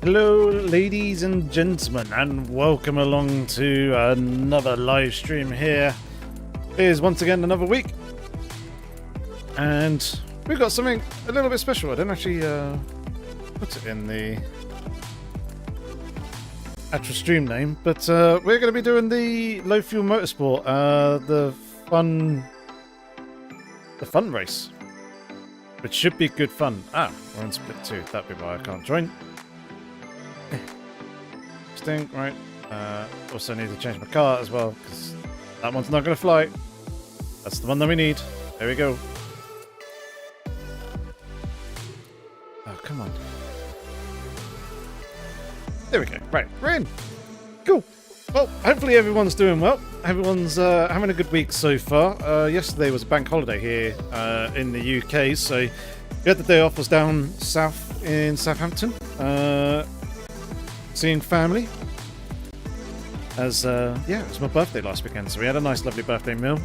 Hello ladies and gentlemen, and welcome along to another live stream here. Here's once again another week, and we've got something a little bit special. I didn't actually put it in the actual stream name, but we're going to be doing the low fuel motorsport, the fun race, which should be good fun. We're on split 2, that'd be why I can't join. Right. Also need to change my car as well, because that one's not going to fly. That's the one that we need. There we go. Oh, come on. There we go. Right, we're in. Cool. Well, hopefully everyone's doing well. Everyone's having a good week so far. Yesterday was a bank holiday here in the UK, so we had the day off. Was down south in Southampton. Seeing family, as yeah, it was my birthday last weekend, so we had a nice lovely birthday meal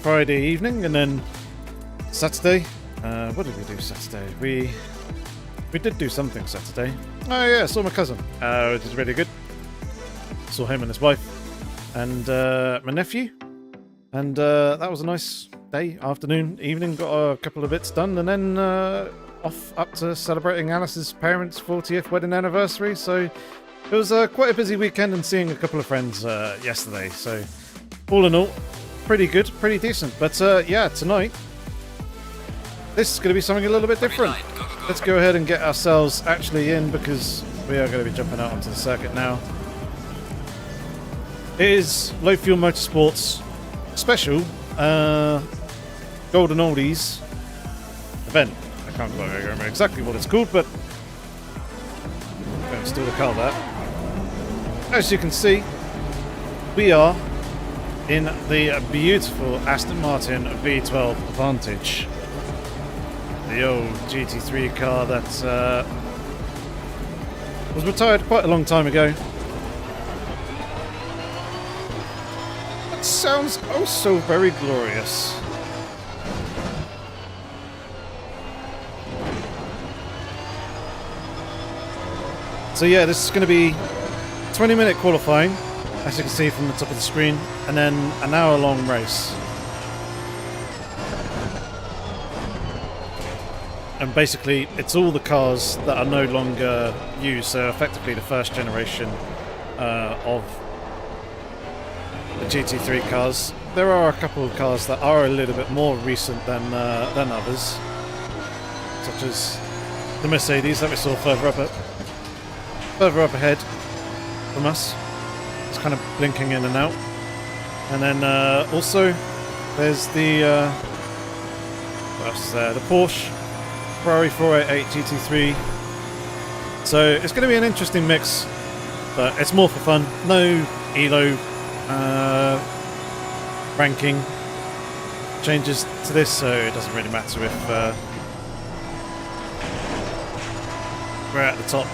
Friday evening, and then Saturday, what did we do Saturday? We did do something Saturday. Oh yeah, saw my cousin, which is really good. Saw him and his wife and my nephew, and that was a nice day, afternoon, evening. Got a couple of bits done, and then off up to celebrating Alice's parents' 40th wedding anniversary. So it was quite a busy weekend, and seeing a couple of friends yesterday. So all in all, pretty good, pretty decent. But yeah, tonight, this is going to be something a little bit different. Let's go ahead and get ourselves actually in, because we are going to be jumping out onto the circuit now. It is Low Fuel Motorsports special Golden Oldies event. I can't remember exactly what it's called, but I'm going to steal the car there. As you can see, we are in the beautiful Aston Martin V12 Vantage, the old GT3 car that was retired quite a long time ago. That sounds oh so very glorious. So yeah, this is going to be 20-minute qualifying, as you can see from the top of the screen, and then an hour-long race. And basically, it's all the cars that are no longer used, so effectively the first generation of the GT3 cars. There are a couple of cars that are a little bit more recent than others, such as the Mercedes that we saw further up ahead from us. It's kind of blinking in and out. And then also there's the what else is there? The Porsche Ferrari 488 GT3. So it's going to be an interesting mix, but it's more for fun. No ELO ranking changes to this, so it doesn't really matter if we're at the top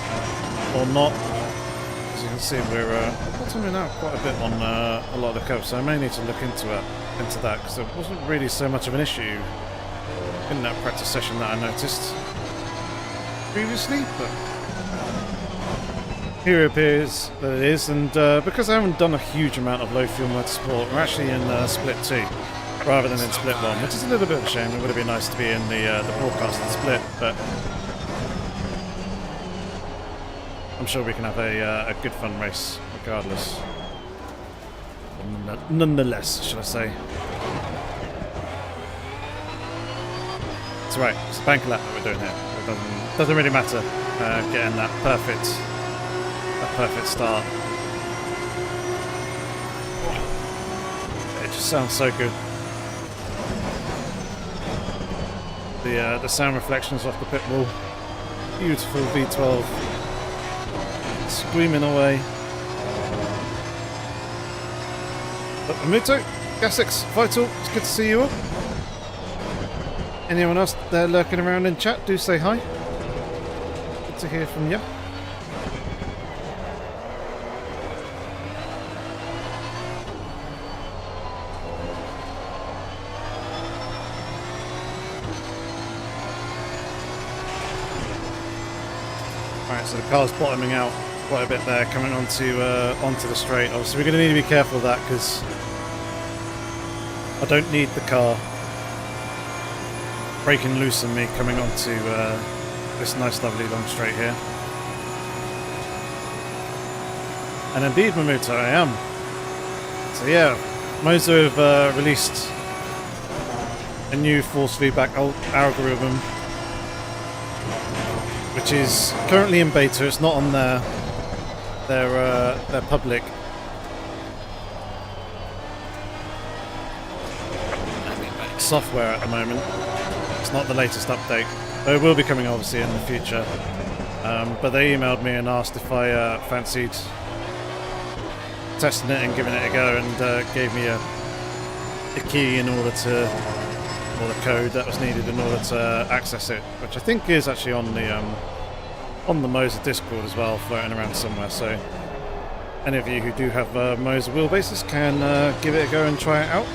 or not. As you can see, we're bottoming out quite a bit on a lot of the curves, so I may need to look into that, because it wasn't really so much of an issue in that practice session that I noticed previously, but here it appears that it is. And because I haven't done a huge amount of low fuel motorsport, we're actually in split 2 rather than in split 1, which is a little bit of a shame. It would have been nice to be in the broadcasted split, but I'm sure we can have a good fun race regardless. Nonetheless, should I say. It's right, it's a bank lap that we're doing here. It doesn't really matter getting that perfect start. It just sounds so good. The sound reflections off the pit wall. Beautiful V12. Screaming away. But Amuto, Gasix, Vital, it's good to see you all. Anyone else there lurking around in chat, do say hi. Good to hear from you. Alright, so the car's bottoming out quite a bit there, coming onto the straight. Obviously we're going to need to be careful of that because I don't need the car breaking loose on me coming onto this nice lovely long straight here. And indeed, Mamuto, I am. So yeah, Moza have released a new force feedback algorithm, which is currently in beta. It's not on their public software at the moment. It's not the latest update. But it will be coming obviously in the future. But they emailed me and asked if I fancied testing it and giving it a go, and gave me a key in order to, or the code that was needed in order to access it, which I think is actually on the Moza Discord as well, floating around somewhere. So any of you who do have Moza wheelbases can give it a go and try it out.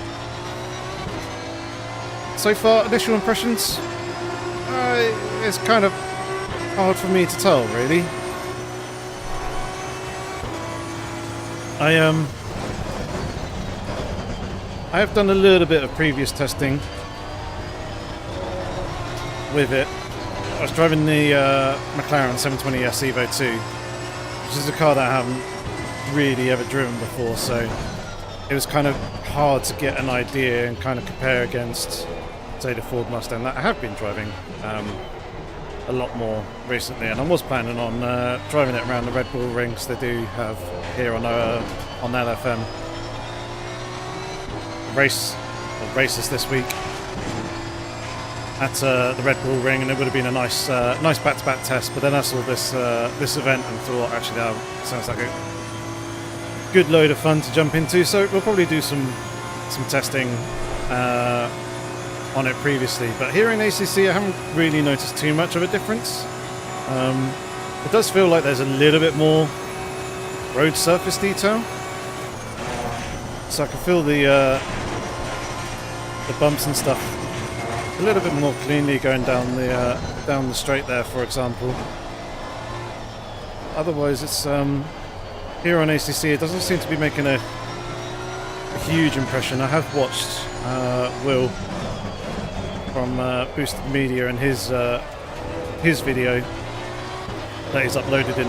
So far, initial impressions, it's kind of hard for me to tell, really. I have done a little bit of previous testing with it. I was driving the McLaren 720S Evo 2, which is a car that I haven't really ever driven before, so it was kind of hard to get an idea and kind of compare against, say, the Ford Mustang that I have been driving a lot more recently, and I was planning on driving it around the Red Bull rings they do have here on LFM. Races this week at the Red Bull ring, and it would have been a nice back-to-back test. But then I saw this event and thought, actually, that sounds like a good load of fun to jump into. So we'll probably do some testing on it previously, but here in ACC I haven't really noticed too much of a difference. It does feel like there's a little bit more road surface detail, so I can feel the bumps and stuff a little bit more cleanly going down the straight there, for example. Otherwise, it's here on ACC it doesn't seem to be making a huge impression. I have watched Will from Boosted Media and his video that he's uploaded in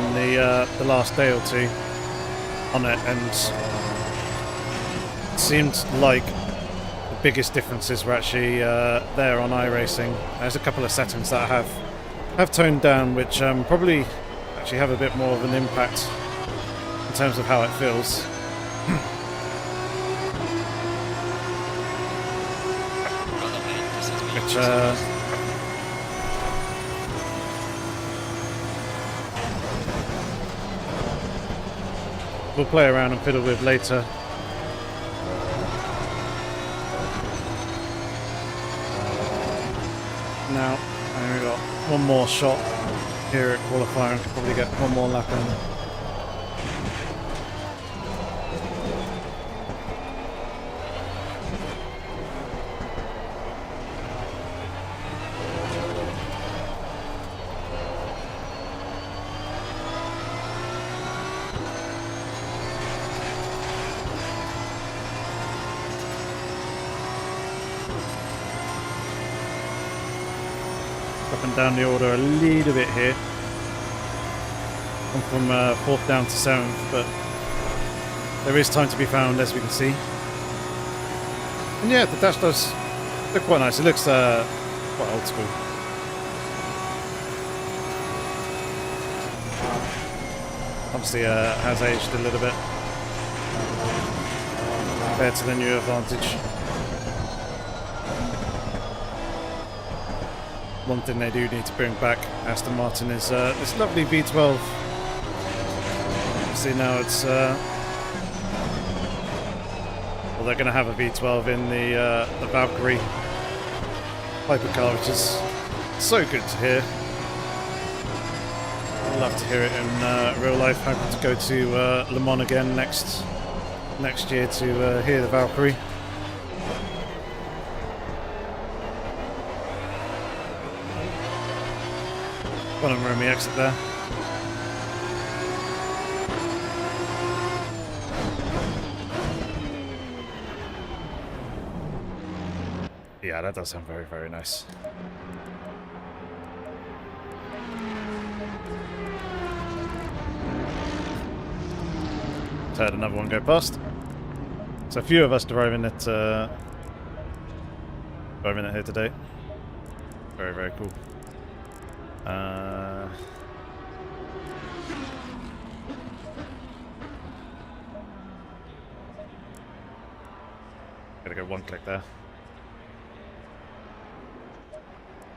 the last day or two on it, and it seemed like the biggest differences were actually there on iRacing. There's a couple of settings that I have toned down, which probably actually have a bit more of an impact in terms of how it feels. Which we'll play around and fiddle with later. Now, we've got one more shot here at qualifying. I could probably get one more lap in. Up and down the order a little bit here. I'm from 4th down to 7th, but there is time to be found, as we can see. And yeah, the dash does look quite nice. It looks quite old school. Obviously has aged a little bit compared to the new Advantage. One thing they do need to bring back, Aston Martin, is this lovely V12. See, now it's well, they're going to have a V12 in the Valkyrie hypercar, which is so good to hear. I'd love to hear it in real life. Hoping to go to Le Mans again next year to hear the Valkyrie. Got a roomy exit there. Yeah, that does sound very, very nice. Just had another one go past. So a few of us driving it here today. Very, very cool. Gotta go one click there.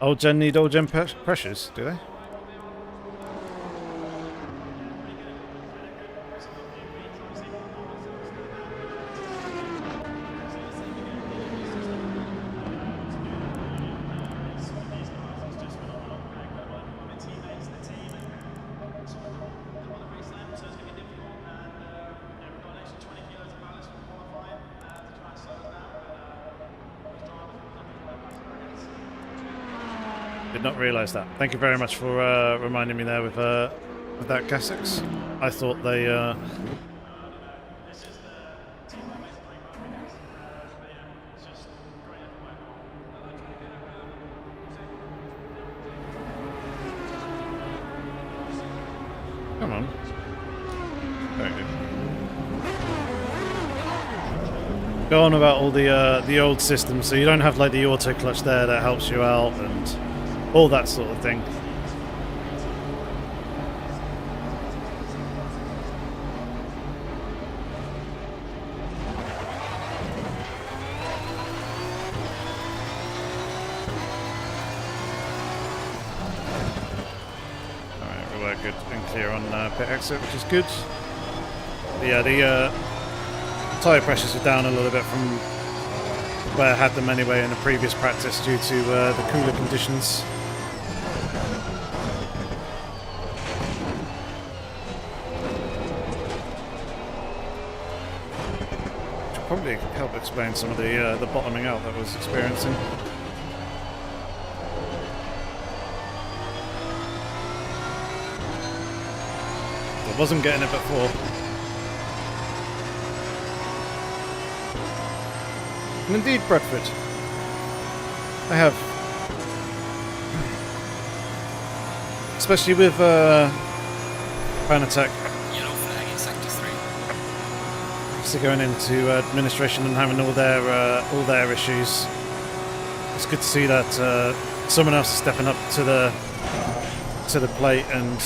Old gen need old gen pressures, do they? Did not realise that. Thank you very much for reminding me there with that Gasix. I thought they. Come on. Very good. Go on about all the old systems, so you don't have like the auto clutch there that helps you out and all that sort of thing. Alright, we were good and clear on pit exit, which is good. But yeah, the tyre pressures are down a little bit from where I had them anyway in the previous practice due to the cooler conditions. Probably help explain some of the bottoming out that I was experiencing. I wasn't getting it before. And indeed, Bradford. I have. Especially with Fanatec. Going into administration and having all their issues, it's good to see that someone else is stepping up to the plate and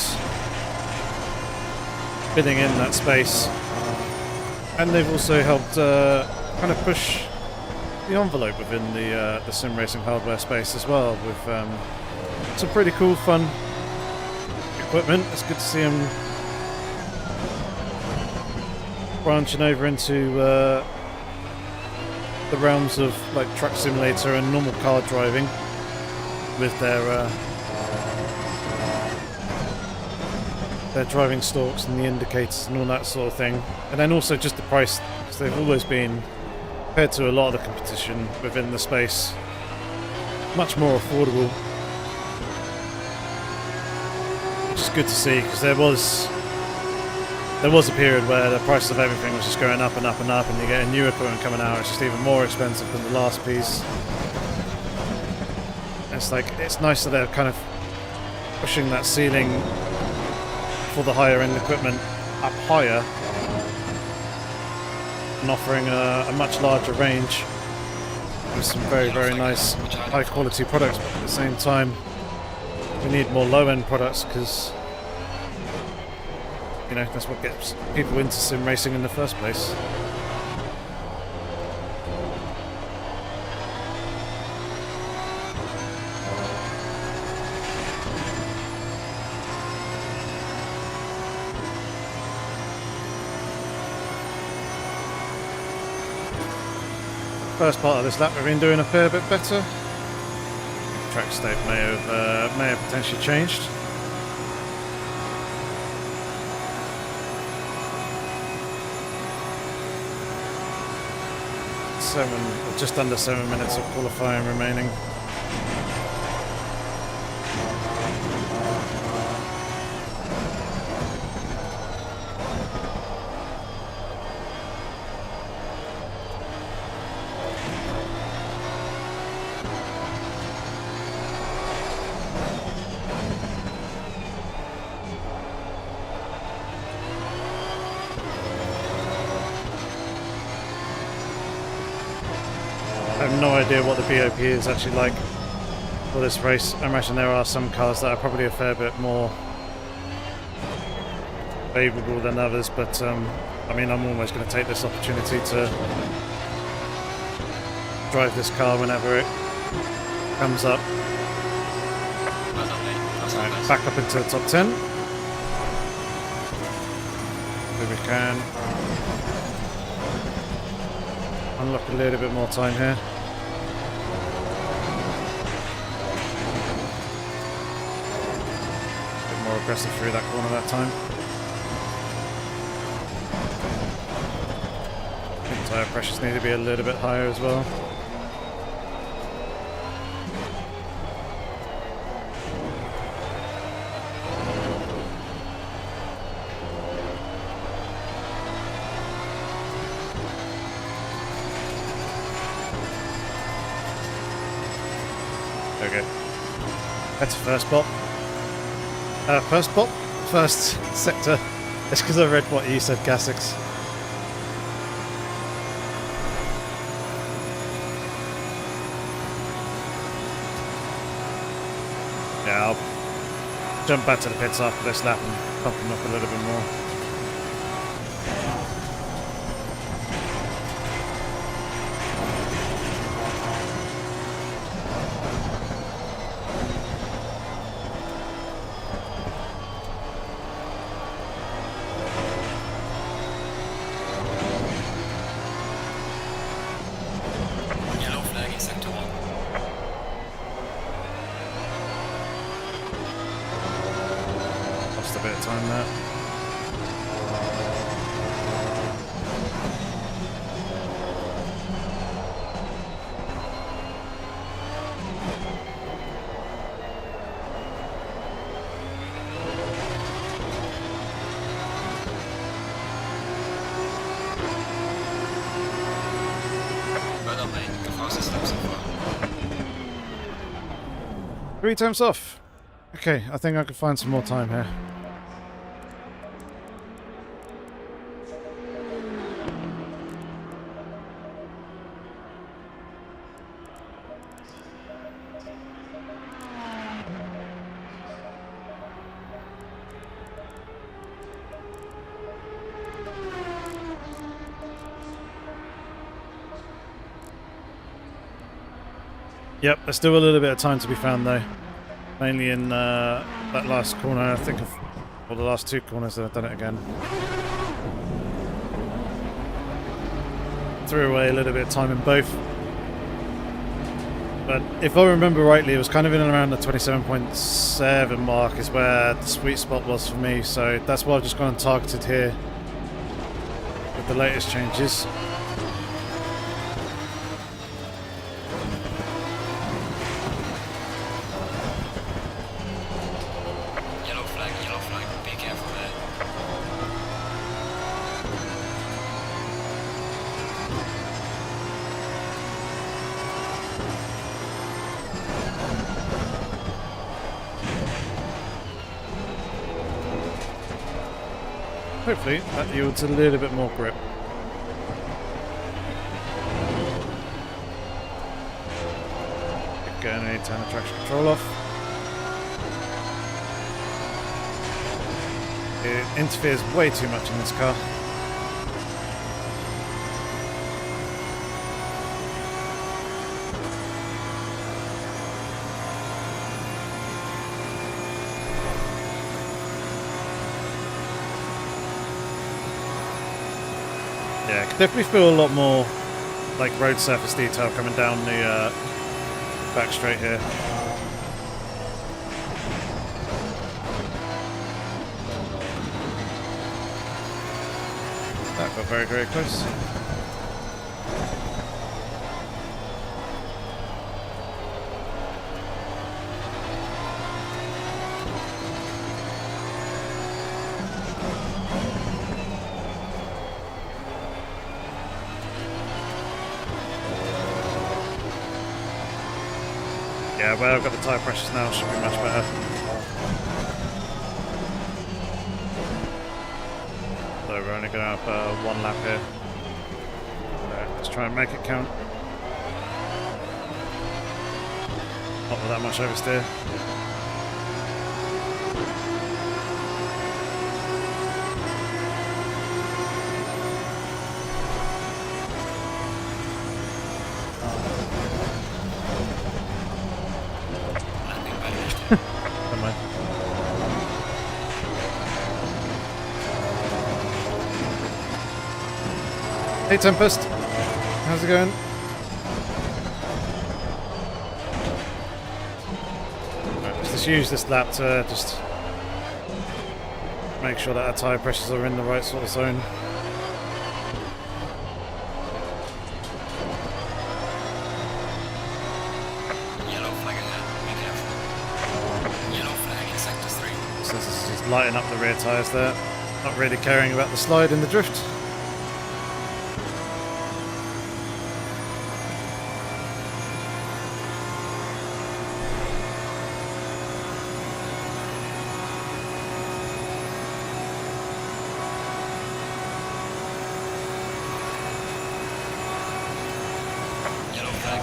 filling in that space. And they've also helped kind of push the envelope within the sim racing hardware space as well with some pretty cool, fun equipment. It's good to see them branching over into the realms of like truck simulator and normal car driving with their driving stalks and the indicators and all that sort of thing. And then also just the price, because they've always been, compared to a lot of the competition within the space, much more affordable, which is good to see, because there was a period where the price of everything was just going up and up and up, and you get a new equipment coming out, it's just even more expensive than the last piece. And it's like, it's nice that they're kind of pushing that ceiling for the higher end equipment up higher and offering a much larger range with some very, very nice high quality products, but at the same time we need more low end products because, you know, that's what gets people into sim racing in the first place. First part of this lap we've been doing a fair bit better. Track state may have potentially changed. Just under 7 minutes of qualifying remaining. no idea what the BOP is actually like for this race. I imagine there are some cars that are probably a fair bit more favourable than others, but I mean, I'm almost going to take this opportunity to drive this car whenever it comes up. Right, back up into the top 10. If we can unlock a little bit more time here. A bit more aggressive through that corner that time. I think tyre pressures need to be a little bit higher as well. Okay. That's first spot. First sector. It's because I read what you said, Gassix. Yeah, I'll jump back to the pits after this lap and pump them up a little bit more. A bit of time there. Three times off. Okay, I think I could find some more time here. Yep, there's still a little bit of time to be found though. Mainly in that last corner, I think, or the last two corners that I've done it again. Threw away a little bit of time in both. But if I remember rightly, it was kind of in and around the 27.7 mark is where the sweet spot was for me. So that's why I've just gone and targeted here with the latest changes. Hopefully that yields a little bit more grip. Again, I need to turn the traction control off. It interferes way too much in this car. Yeah, I can definitely feel a lot more like road surface detail coming down the back straight here. That got very, very close. Yeah, well, I've got the tyre pressures now, should be much better. So we're only going to have one lap here. Let's try and make it count. Not with that much oversteer. Never mind. Hey Tempest, how's it going? Right, let's just use this lap to just make sure that our tyre pressures are in the right sort of zone. Yellow flag ahead, be careful. Yellow flag in sector 3. So this is just lighting up the rear tyres there, not really caring about the slide in the drift.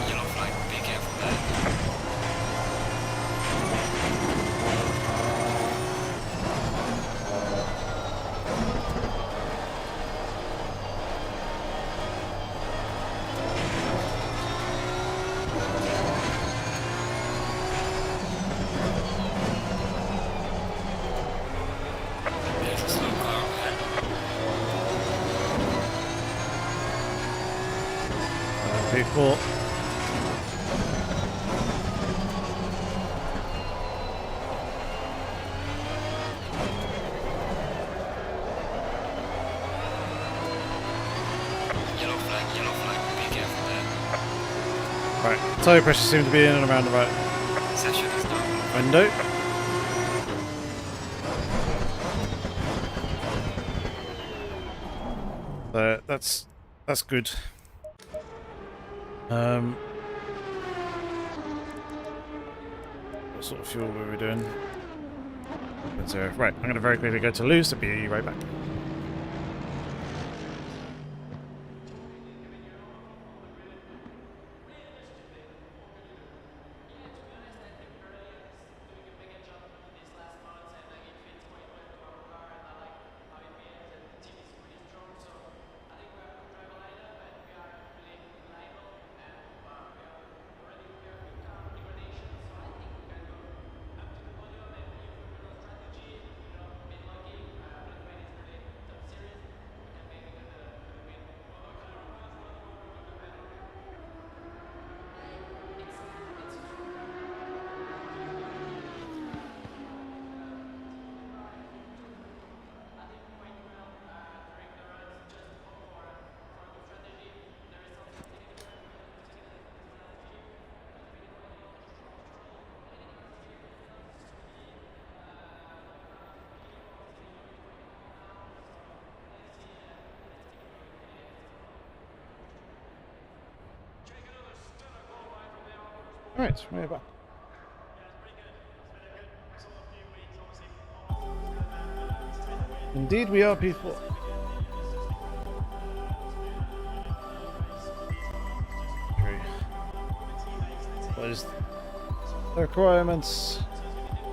Yellow flag, be careful there. There's a slow car ahead. P4. Yellow flag, be careful there. Right, tyre pressure seems to be in and around the right Session is done. window. So that's good. What sort of fuel were we doing? 0. Right, I'm going to very quickly go to loose. I'll be right back. Alright, we're back. Indeed, we are P4. What is the requirements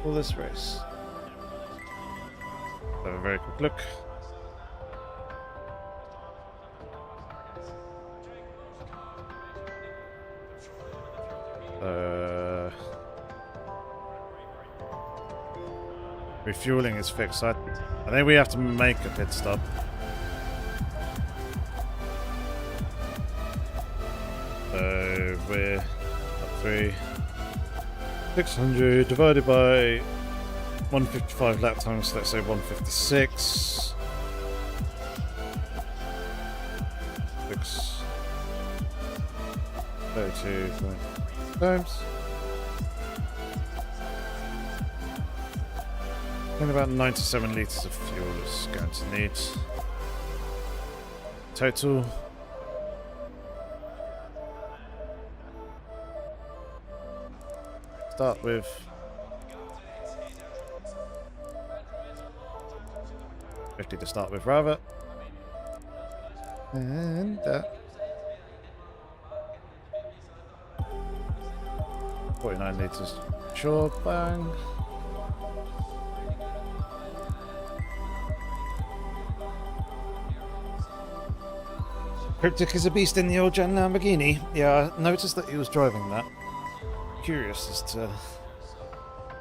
for this race? Have a very quick look. Refueling is fixed. I think we have to make a pit stop. So we're up 3. 600 divided by 155 lap times, let's say 156. 32 times. And about 97 litres of fuel is going to need. Total. Start with 50 to start with, rather. And 49 litres. Sure, bang. Cryptic is a beast in the old Gen Lamborghini. Yeah, I noticed that he was driving that. Curious as to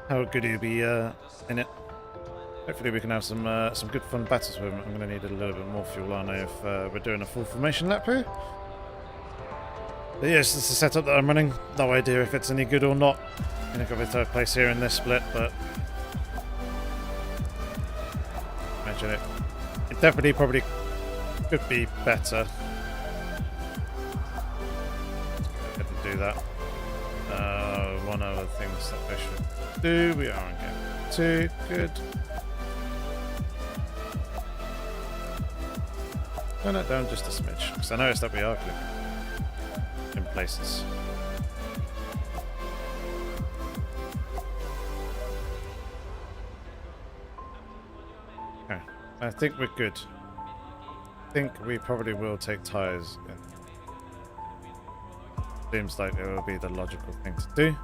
how good he'll be in it. Hopefully we can have some good fun battles with him. I'm going to need a little bit more fuel, aren't I, if we're doing a full formation lap here. But yes, this is the setup that I'm running. No idea if it's any good or not. I'm going to go with third place here in this split, but imagine it. It definitely probably could be better. Let's go ahead and do that. One other things that I should do. We are on game 2. Good. Turn it down just a smidge, because I noticed that we are clipping in places. Okay, I think we're good. I think we probably will take tyres in. Seems like it will be the logical thing to do.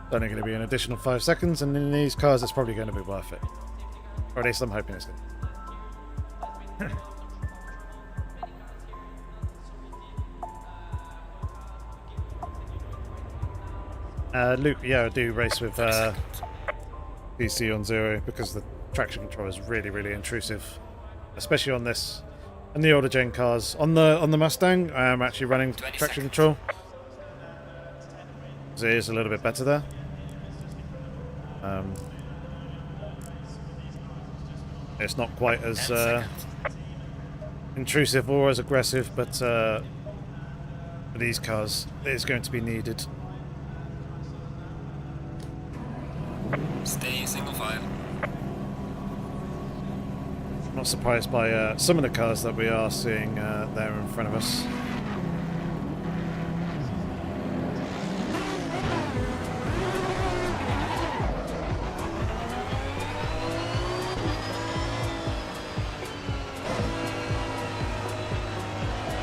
It's only going to be an additional 5 seconds, and in these cars it's probably going to be worth it. Or at least I'm hoping it's good. Luke, yeah, I do race with DC on 0 because the traction control is really, really intrusive, especially on this and the older gen cars. On the Mustang, I am actually running traction control, so it is a little bit better there. It's not quite as intrusive or as aggressive, but for these cars, it is going to be needed. Stay single file. I'm not surprised by some of the cars that we are seeing there in front of us.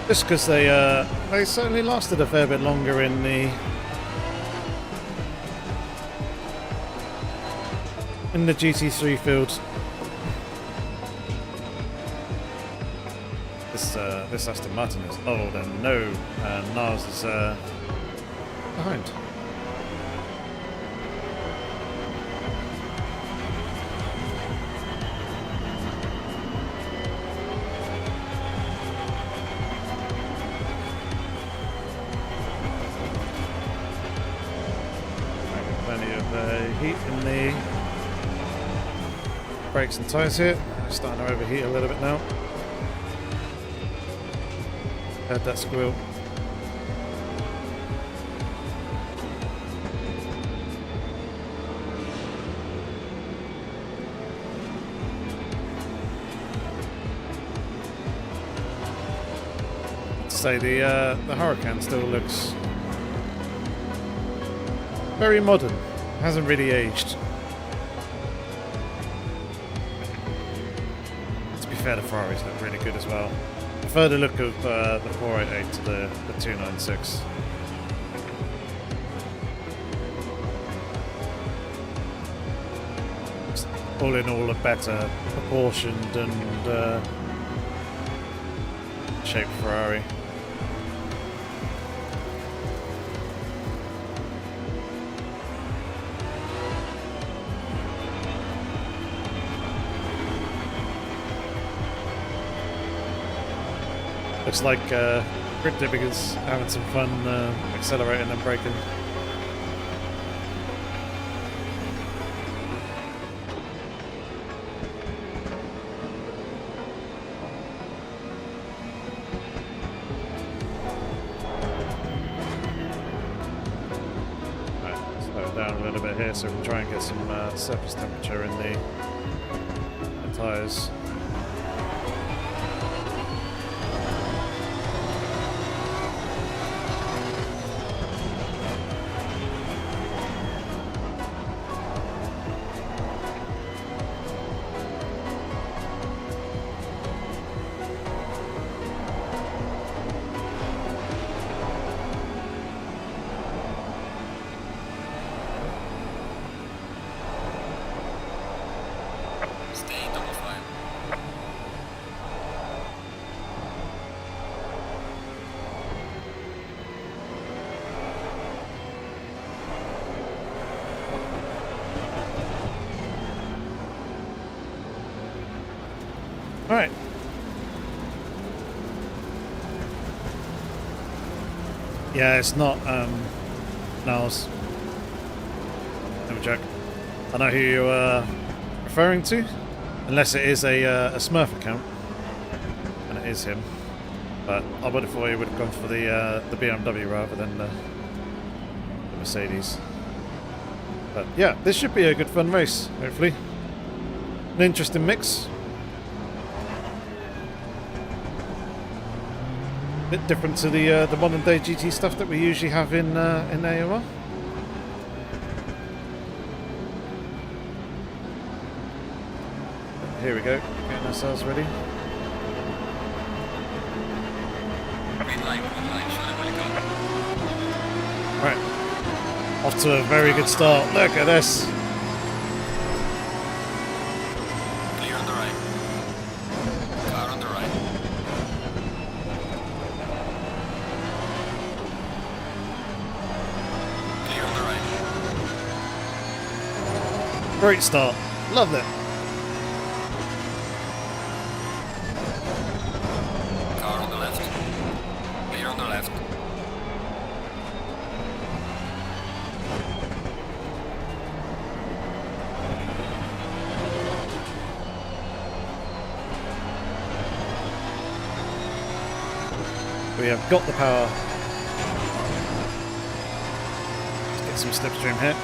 Just because they certainly lasted a fair bit longer in the GT3 field. This Aston Martin is old, and no, Niles is behind. Plenty of heat in the brakes and tyres here. It's starting to overheat a little bit now. Heard that squeal. I'd say the Huracan still looks very modern. Hasn't really aged. Fair, the Ferraris look really good as well. I prefer the look of the 488 to the 296. Just all in all, a better proportioned and shaped Ferrari. Looks like Cryptic is having some fun accelerating and braking. Right, slow down a little bit here so we can try and get some surface temperature in the tyres. Yeah, it's not Niles. Let me check. I know who you're referring to, unless it is a Smurf account, and it is him. But I would have thought he would have gone for the BMW rather than the Mercedes. But yeah, this should be a good fun race, hopefully. An interesting mix. Bit different to the modern day GT stuff that we usually have in AOR. Here we go, getting ourselves ready. Green light, show them where to go. Right, off to a very good start. Look at this. Clear on the right. Car on the right. Clear on the right. Great start. Love it. Car on the left. Clear on the left. We have got the power. Let's get some slipstream here.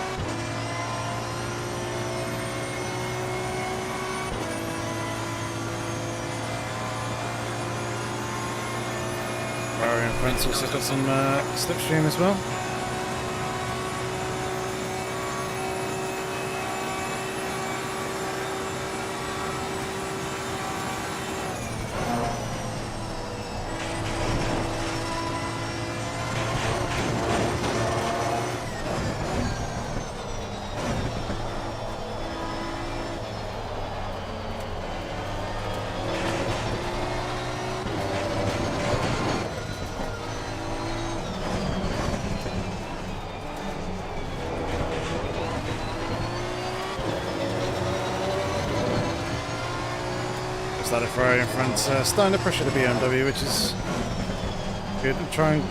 Ferrari and France also got some slipstream as well. Started Ferrari in front, starting to pressure the BMW, which is good. Try and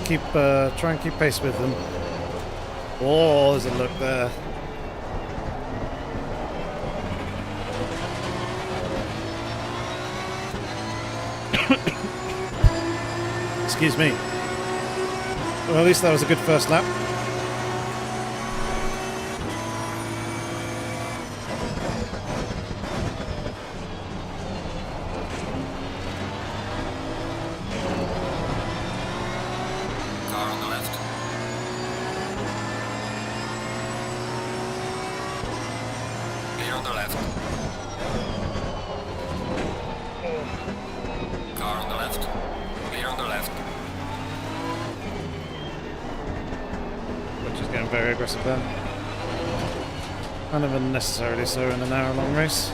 keep pace with them. Oh, there's a look there. Excuse me. Well, at least that was a good first lap. Car on the left. Clear on the left. Car on the left. Clear on the left. Which is getting very aggressive then. Kind of unnecessarily so in an hour-long race.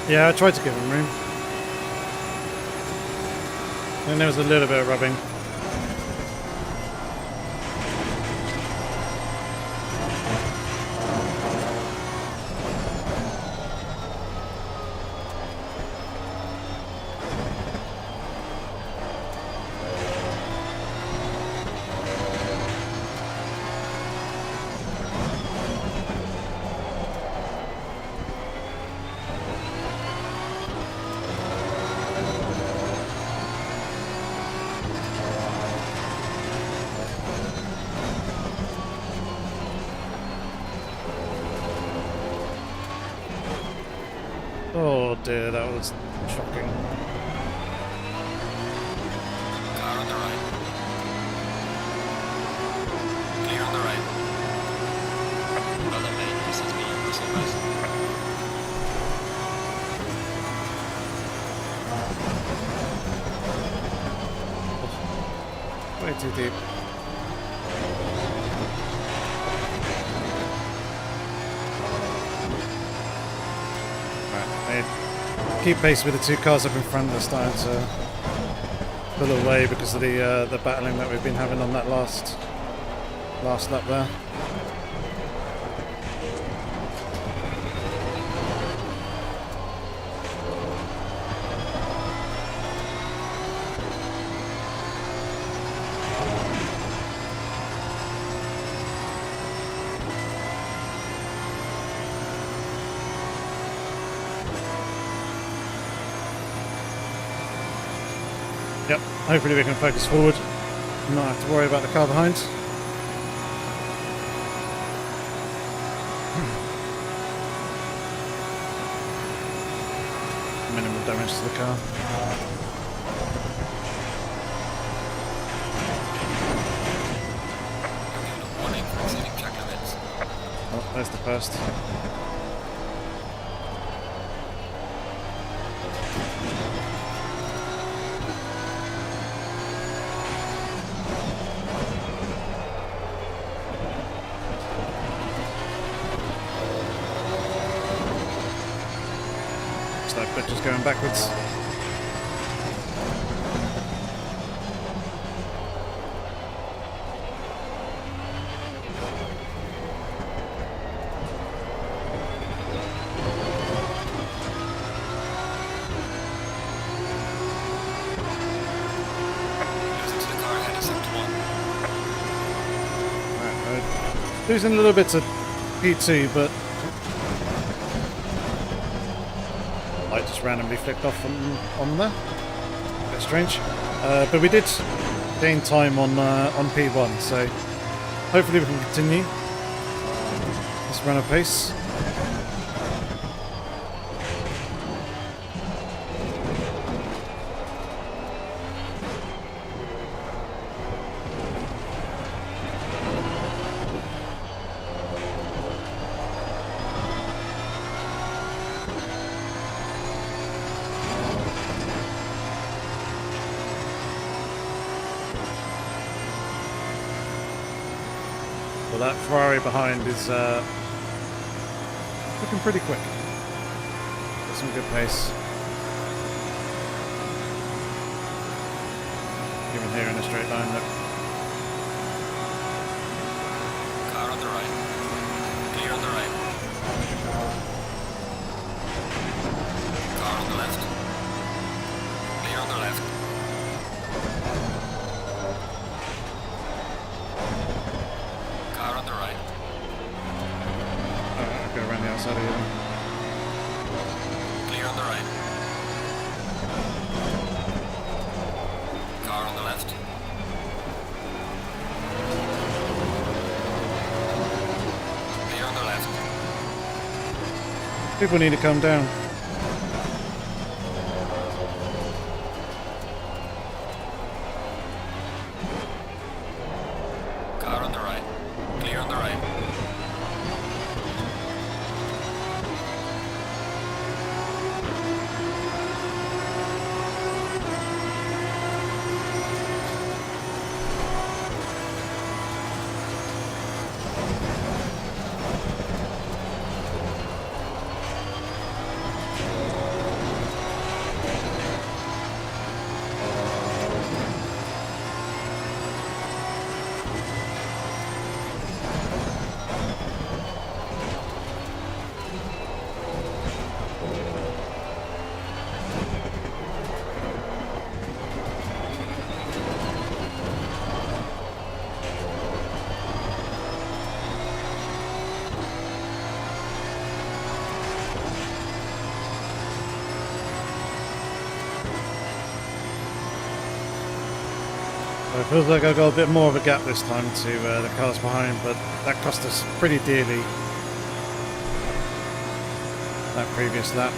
Yeah, I tried to give him room. And there was a little bit of rubbing. Oh dear, that was shocking. Car on the right. Clear on the right. Brother, mate, this is me. This is nice. Way too deep. keep pace with the two cars up in front. They're starting to pull away because of the battling that we've been having on that last lap there. Yep, hopefully we can focus forward and not have to worry about the car behind. Minimal damage to the car. Warning for exceeding track limits. Oh, there's the first. That bit just going backwards. Losing to the car ahead of 71. Right, losing a little bit to P2, but light just randomly flicked off on there. A bit strange. But we did gain time on P1, so hopefully we can continue this run of pace. Well, that Ferrari behind is looking pretty quick. Got some good pace. Even here in a straight line, look. Car on the right. Clear on the right. Car on the left. Clear on the left. Car on the right. I'll go around the outside of you then. Clear on the right. Car on the left. Clear on the left. People need to calm down. Car on the right. Clear on the right. It feels like I got a bit more of a gap this time to the cars behind, but that cost us pretty dearly that previous lap.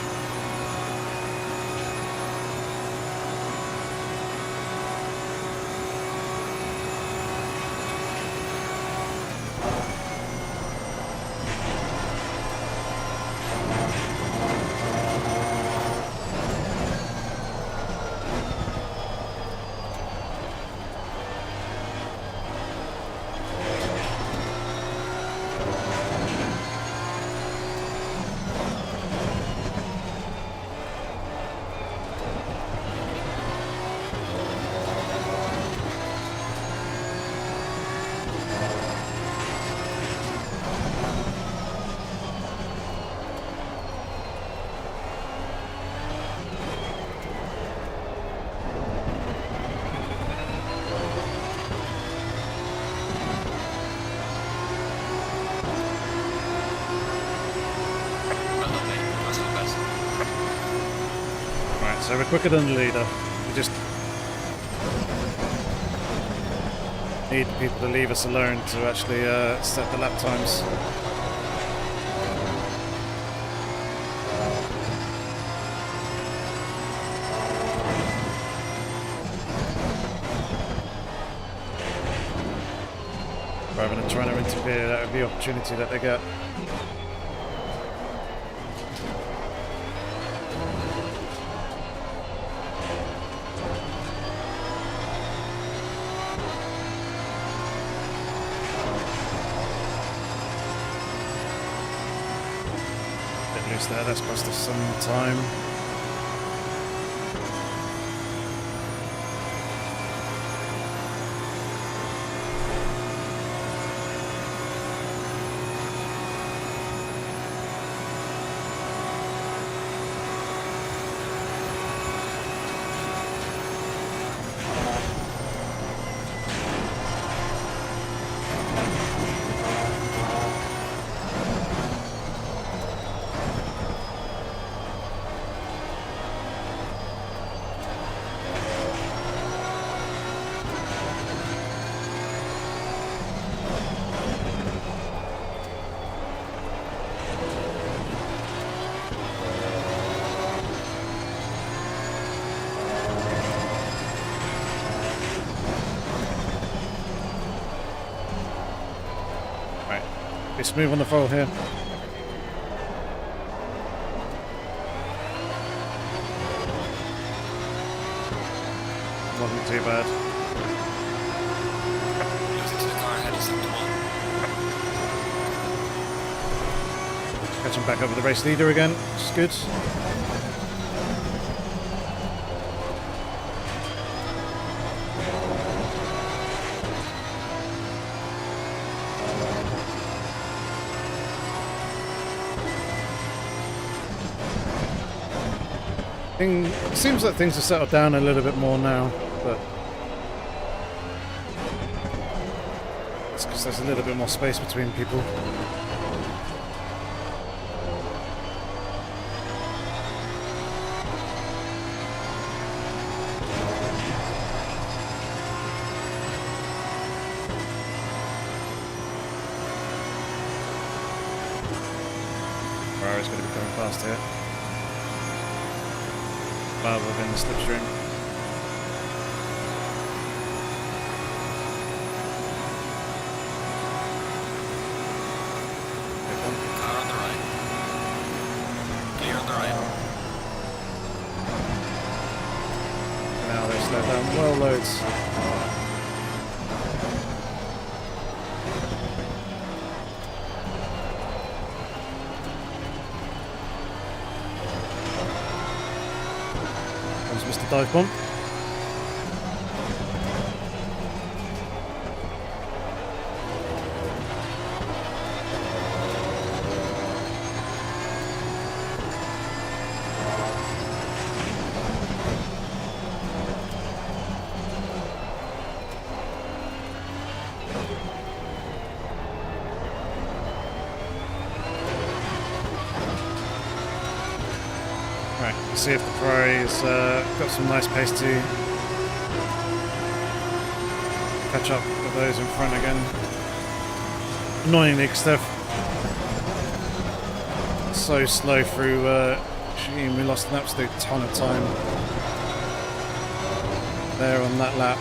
So we're quicker than the leader. We just need people to leave us alone to actually set the lap times. Rather than trying to interfere out of the opportunity that they get. Bit loose there, that's cost us some time. Be smooth on the foil here. Wasn't too bad. Music to the car, head is up to 1. Catching back up with the race leader again, which is good. It seems like things have settled down a little bit more now, but it's because there's a little bit more space between people. Ferrari's going to be coming fast here. Well within the slipstream. Car on the right. Clear on the right. Now they slow down well loads. Mr. Dive Bomb. Right, let's see if the Ferrari's got some nice pace to catch up with those in front again. Annoyingly, because they're so slow through Sheen. We lost an absolute ton of time there on that lap.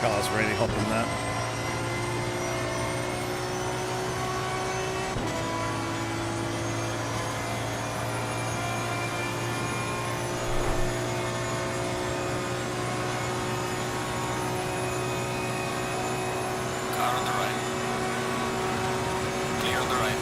Car's really hopping that. Car on the right. Clear on the right.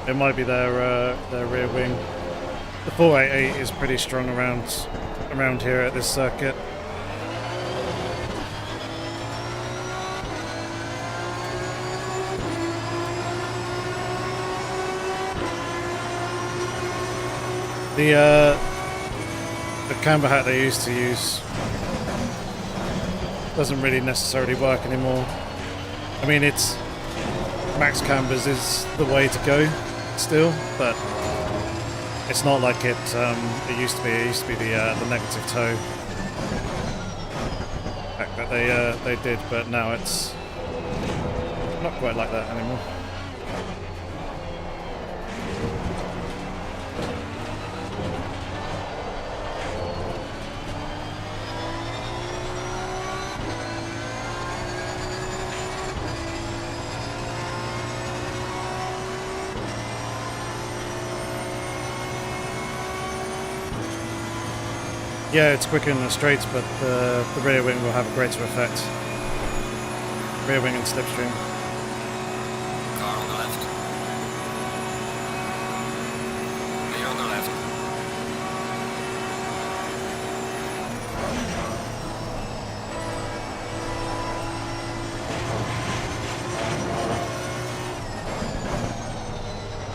It might be their rear wing. The 488 is pretty strong around here at this circuit. The camber hat they used to use doesn't really necessarily work anymore. I mean, it's max cambers is the way to go still, but it's not like it used to be. It used to be the negative toe back that they did, but now it's not quite like that anymore. Yeah, it's quicker in the straights, but the rear wing will have a greater effect. Rear wing and slipstream. Car on the left. Clear on the left.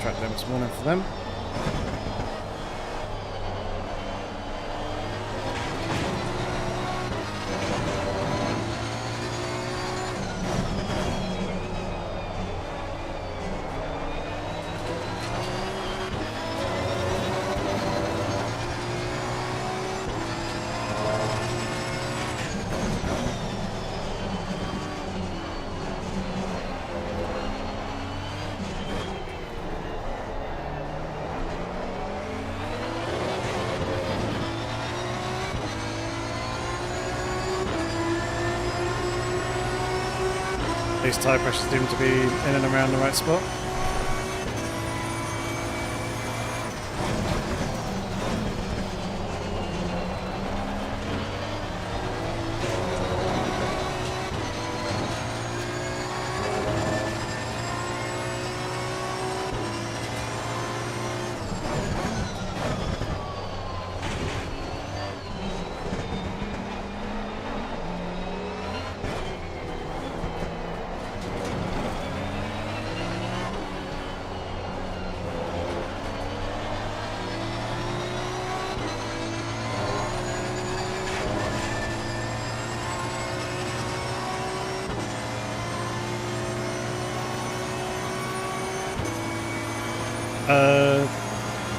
Track limits warning for them. These tyre pressures seem to be in and around the right spot.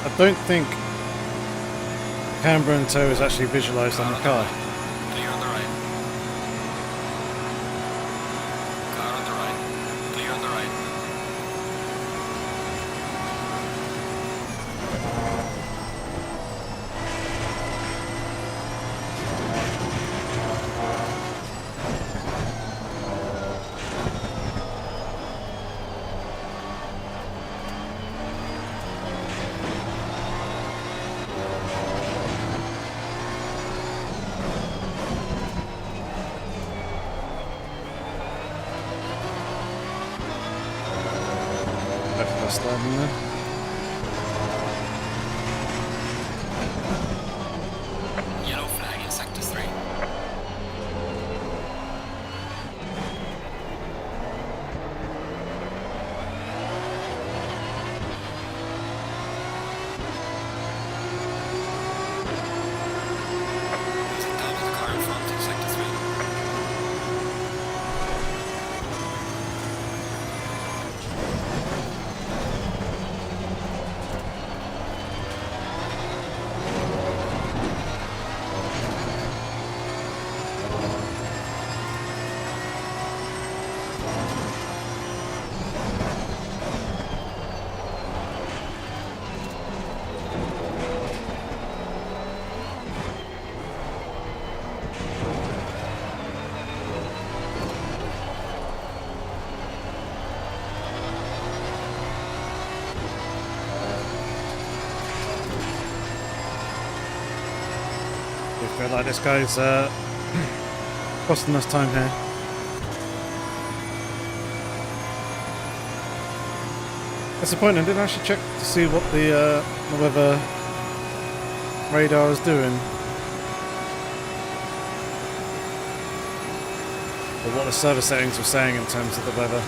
I don't think camber and toe is actually visualised on the car. Clear on the right. Car on the right. Clear on the right. Sliding there. Yellow flag in sector 3. Sit down with the car in front in sector 3. I feel like this guy's costing us time here. Disappointing. I didn't actually check to see what the weather radar was doing. Or what the server settings were saying in terms of the weather.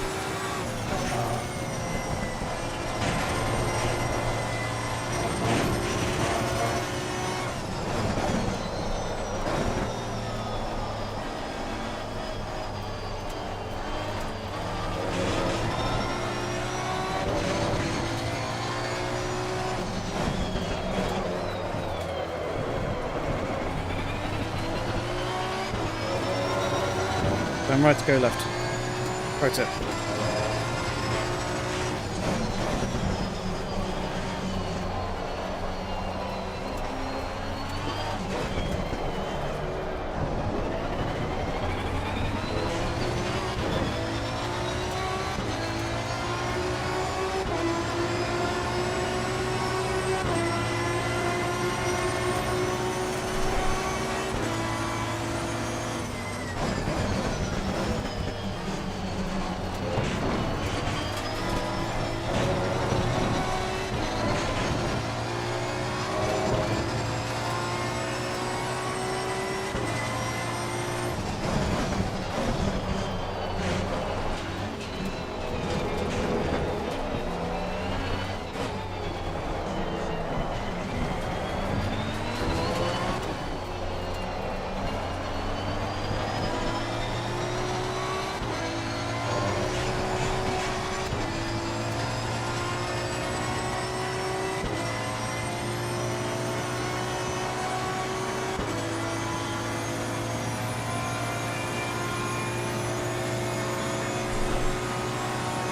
Turn right to go left. Pro tip.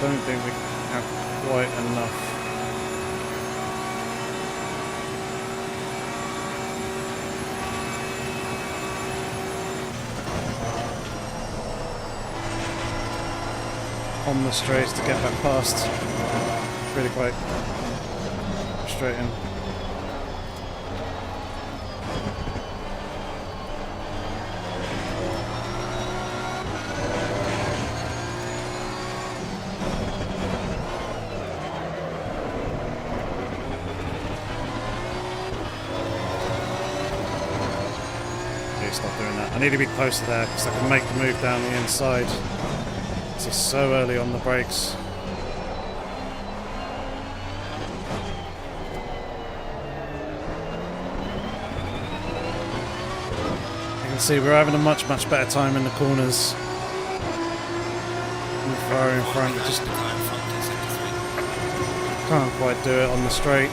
Don't think we have quite enough. On the straights to get back past. It's really quite frustrating. Stop doing that. I need to be close to there because I can make the move down the inside. It's so early on the brakes. You can see we're having a much better time in the corners. And the Ferrari in front just can't quite do it on the straight.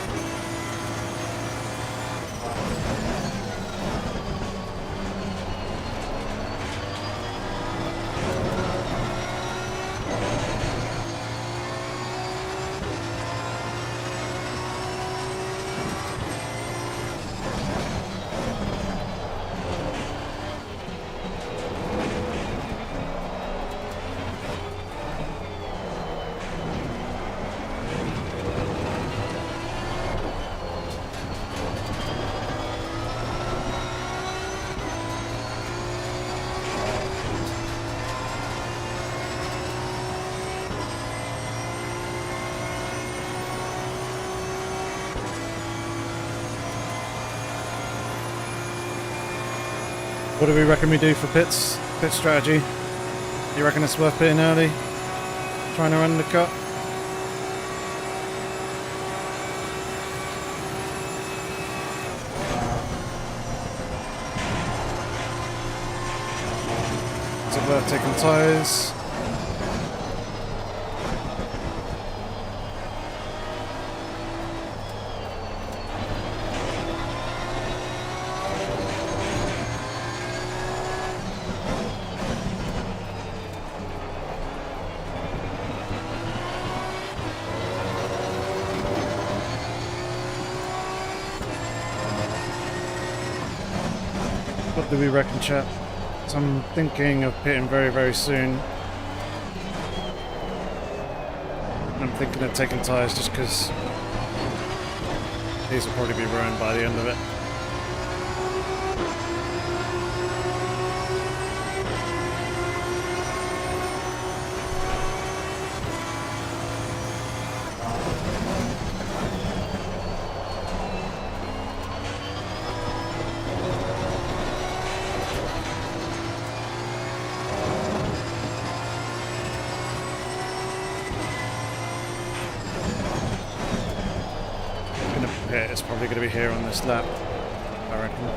What do we reckon we do for pits? Pit strategy? You reckon it's worth pitting early? Trying to run the cut? Is it worth taking tyres? What do we reckon, chat? So I'm thinking of pitting very soon. I'm thinking of taking tyres just because these will probably be ruined by the end of it. it's probably going to be here on this lap, I reckon.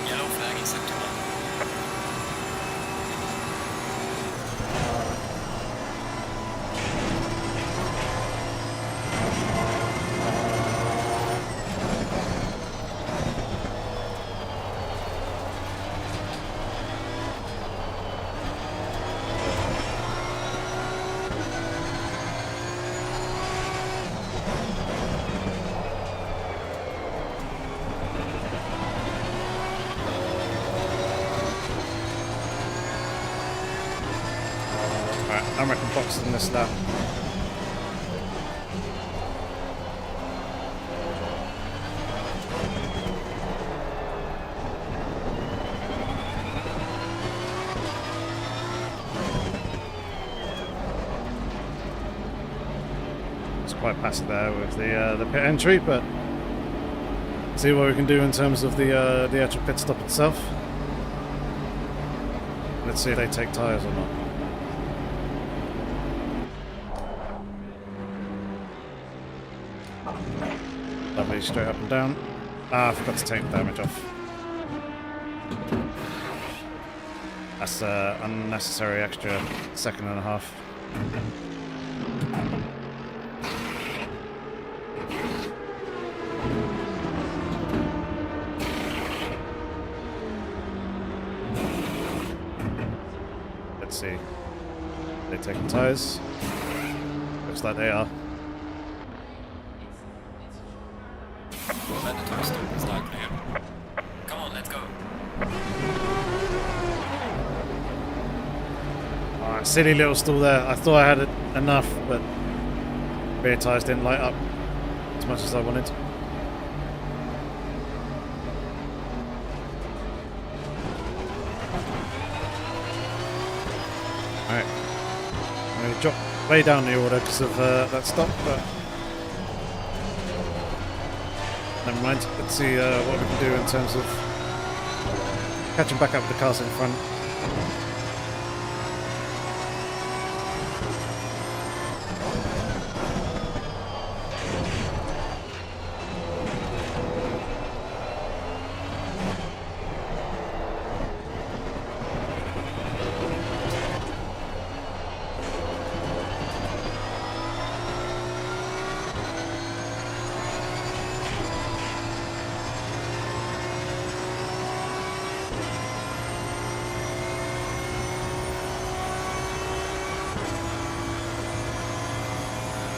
Yellow flag acceptable. Alright, I reckon boxing this lap. It's quite passive there with the pit entry, but see what we can do in terms of the actual pit stop itself. Let's see if they take tyres or not. Lovely, straight up and down. Ah, I forgot to take the damage off. That's unnecessary extra second and a half. Let's see. They taking tyres? Looks like they are. Mandatory stop is not clear. Come on, let's go. Alright, silly little stall there. I thought I had it enough, but rear tyres didn't light up as much as I wanted. Alright. I'm going to drop way down the order because of that stop, but never mind. Let's see what we can do in terms of catching back up with the cars in front.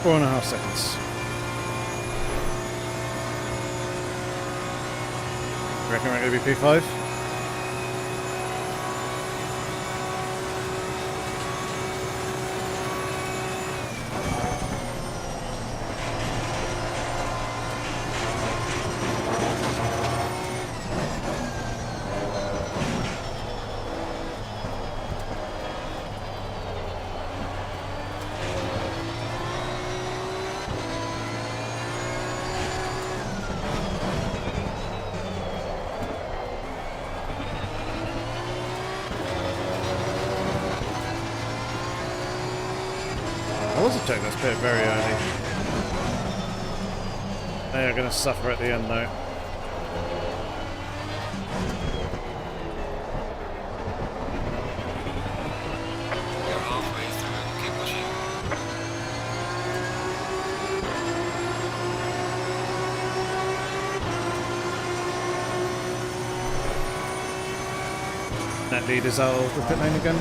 Four and a half seconds. Reckon we're going to be P5? I wasn't checking this pit very early. They are going to suffer at the end though. You're halfway through. Keep pushing. That lead is out of the pit lane again.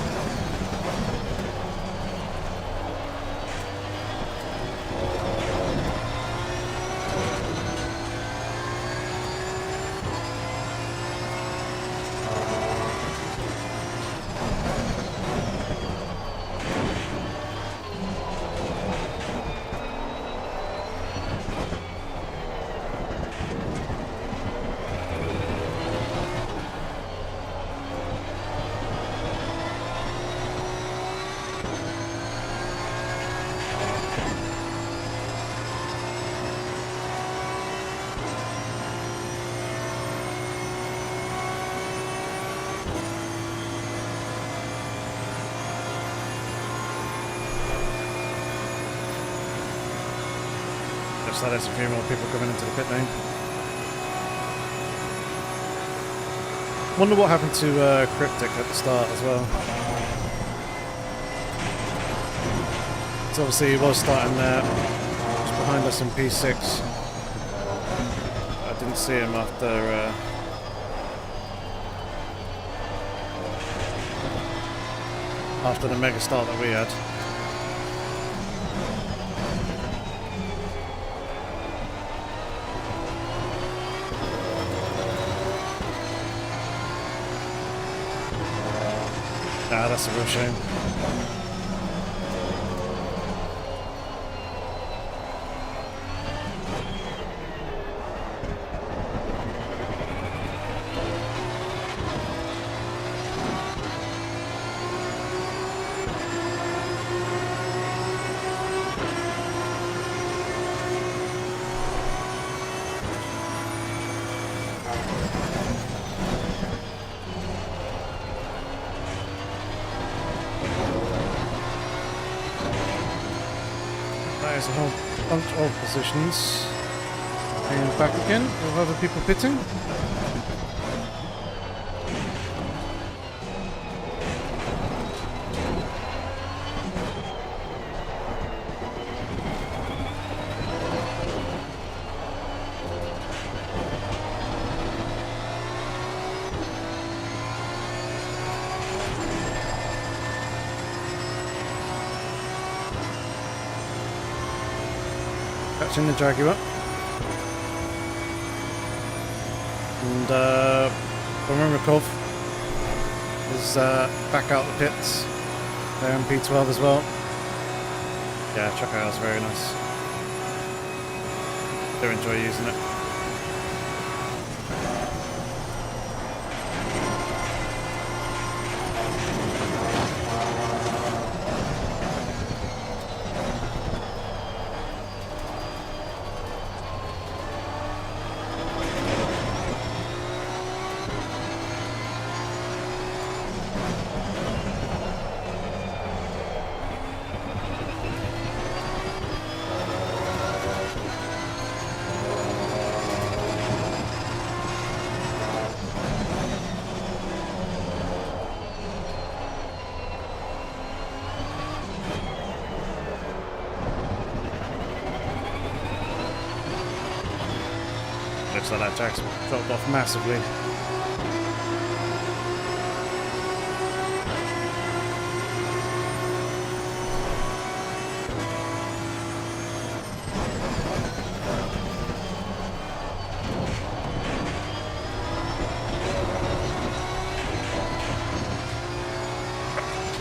Looks like there's a few more people coming into the pit lane. Wonder what happened to Cryptic at the start as well. So obviously he was starting there, just behind us in P6. I didn't see him after the mega start that we had. Ah, that's a real shame. There's a whole bunch of positions. And back again with other people pitting. Catching the Jaguar. And Romanikov is back out the pits. They're on P12 as well. Yeah, check it out, it's very nice. Do enjoy using it. Looks like that jack's dropped off massively.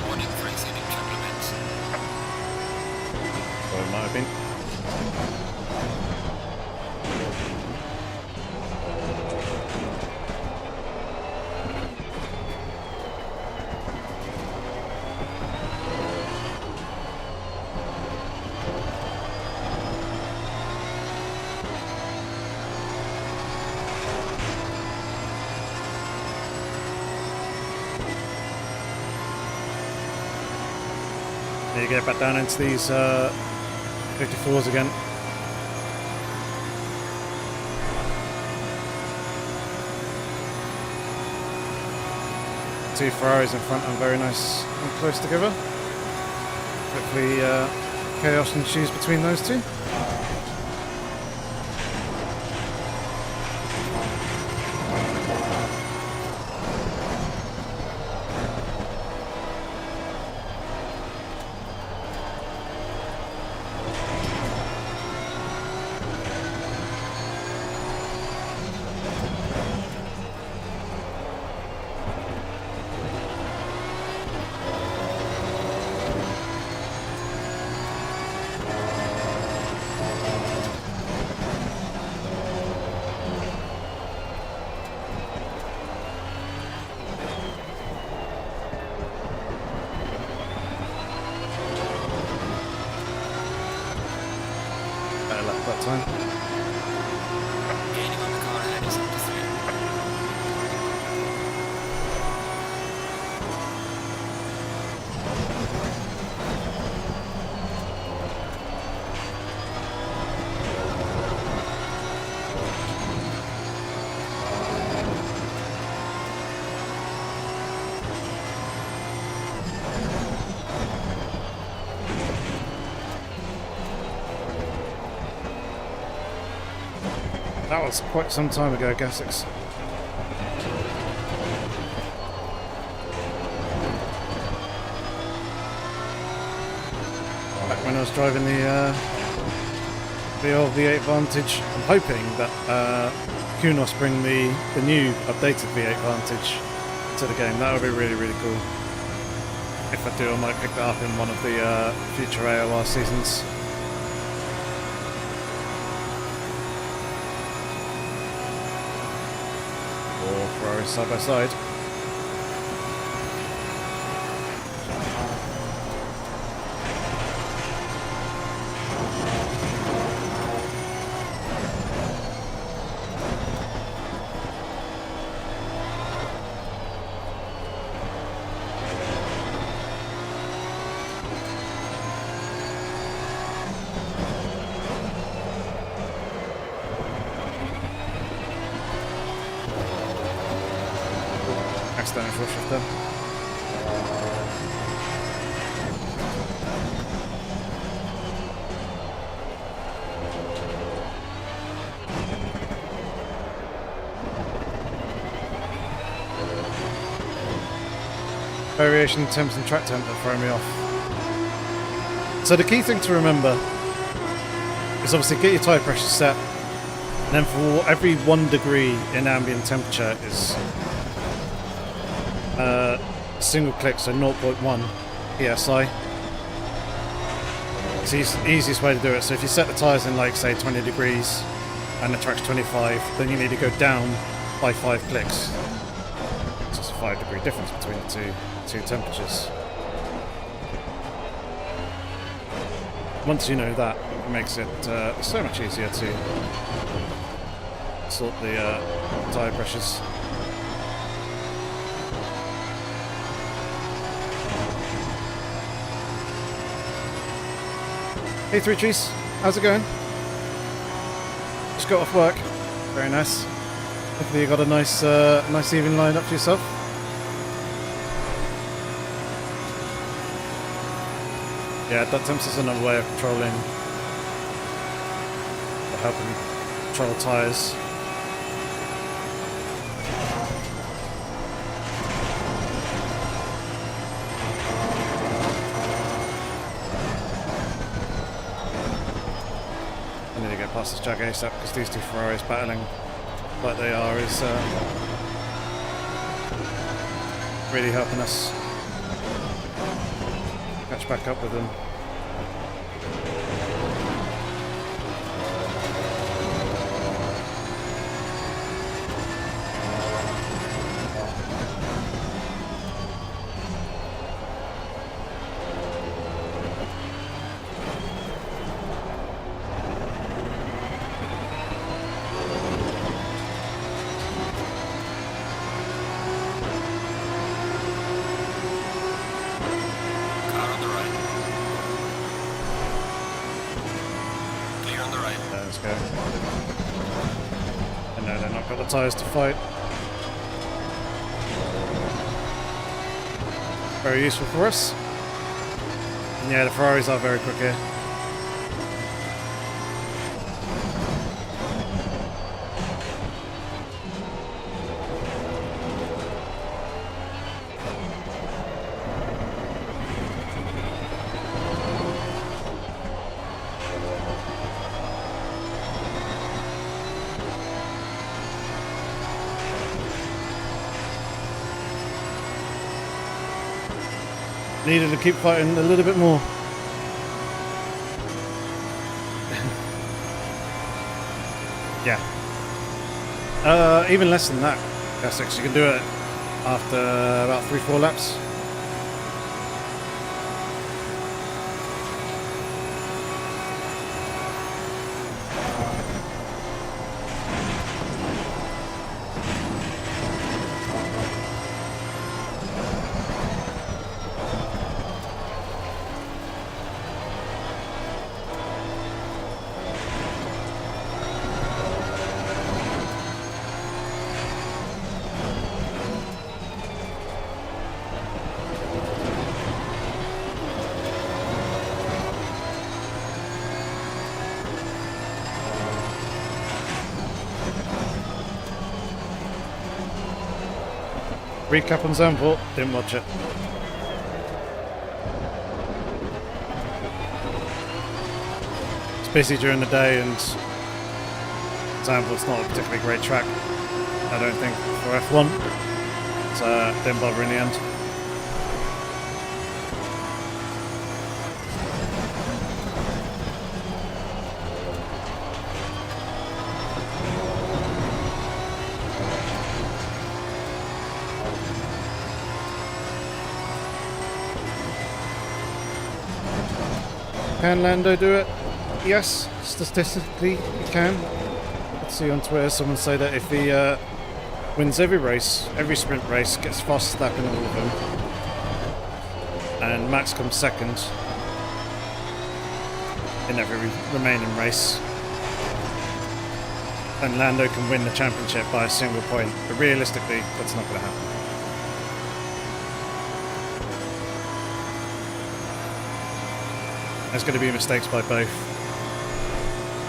Warning for exceeding track limits. Or it might have been. There you get back down into these 54s again. Two Ferraris in front and very nice and close together. Hopefully chaos ensues between those two. That time. Gaining on the car ahead is up to 3. That was quite some time ago, Gassix. Back when I was driving the old V8 Vantage. I'm hoping that Kunos bring the new updated V8 Vantage to the game. That would be really, really cool. If I do, I might pick that up in one of the future AOR seasons. Or Ferrari side by side. Accidentally full shifter. Variation in temps and track temp that throw me off. So the key thing to remember is obviously get your tyre pressure set, and then for every 1 degree in ambient temperature is single click, so 0.1 psi. It's the easiest way to do it. So if you set the tyres in, like, say 20 degrees and the track's 25, then you need to go down by 5 clicks. It's just a 5 degree difference between the two temperatures. Once you know that, it makes it so much easier to sort the tyre pressures. Hey, Three Trees, how's it going? Just got off work. Very nice. Hopefully you got a nice evening lined up for yourself. Yeah, that temps is another way of controlling, or helping control tyres. Past this Jag ASAP because these two Ferraris battling like they are is really helping us catch back up with them. Tyres to fight. Very useful for us. And yeah, the Ferraris are very quick here. Needed to keep fighting a little bit more. Yeah. Even less than that, Gassix. You can do it after about 3-4 laps. Recap on Zandvoort, didn't watch it. It's busy during the day and Zandvoort's not a particularly great track, I don't think, for F1. So didn't bother in the end. Can Lando do it? Yes, statistically he can. Let's see on Twitter someone say that if he wins every race, every sprint race, gets fast lap in all of them, and Max comes second in every remaining race, then Lando can win the championship by a single point. But realistically, that's not going to happen. There's going to be mistakes by both.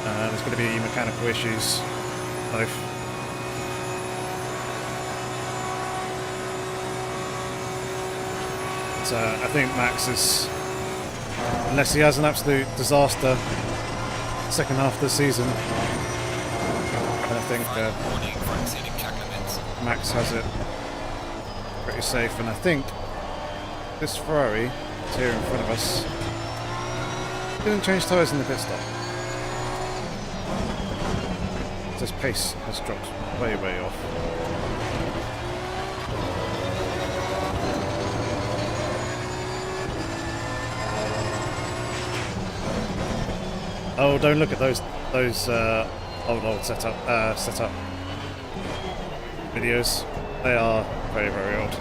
There's going to be mechanical issues, both. So I think Max is, unless he has an absolute disaster second half of the season, I think Max has it pretty safe. And I think this Ferrari is here in front of us. Didn't change tyres in the pit stop. This pace has dropped way, way off. Oh, don't look at those old setup videos. They are very, very old.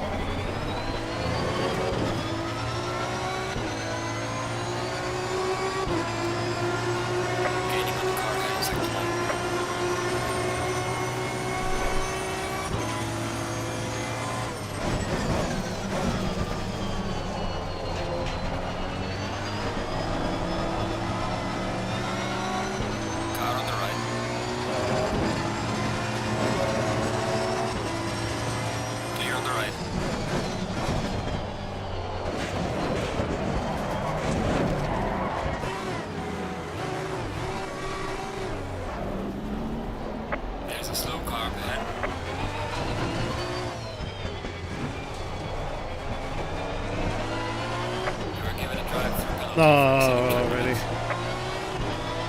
Oh, really?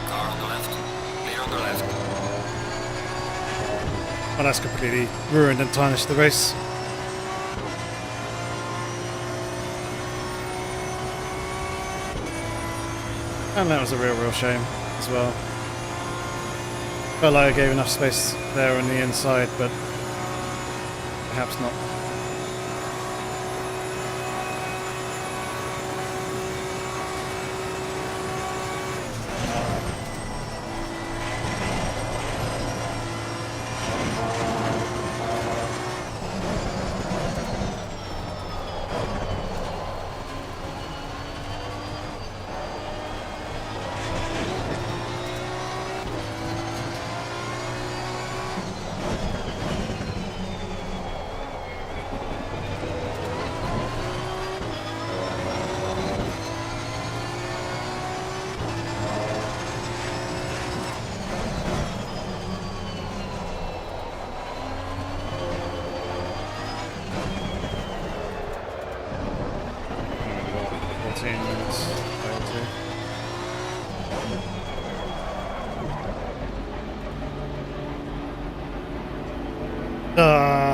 Car on the left. Clear on the left. Well, that's completely ruined and tarnished the race. And that was a real shame as well. Felt like I gave enough space there on the inside, but perhaps not.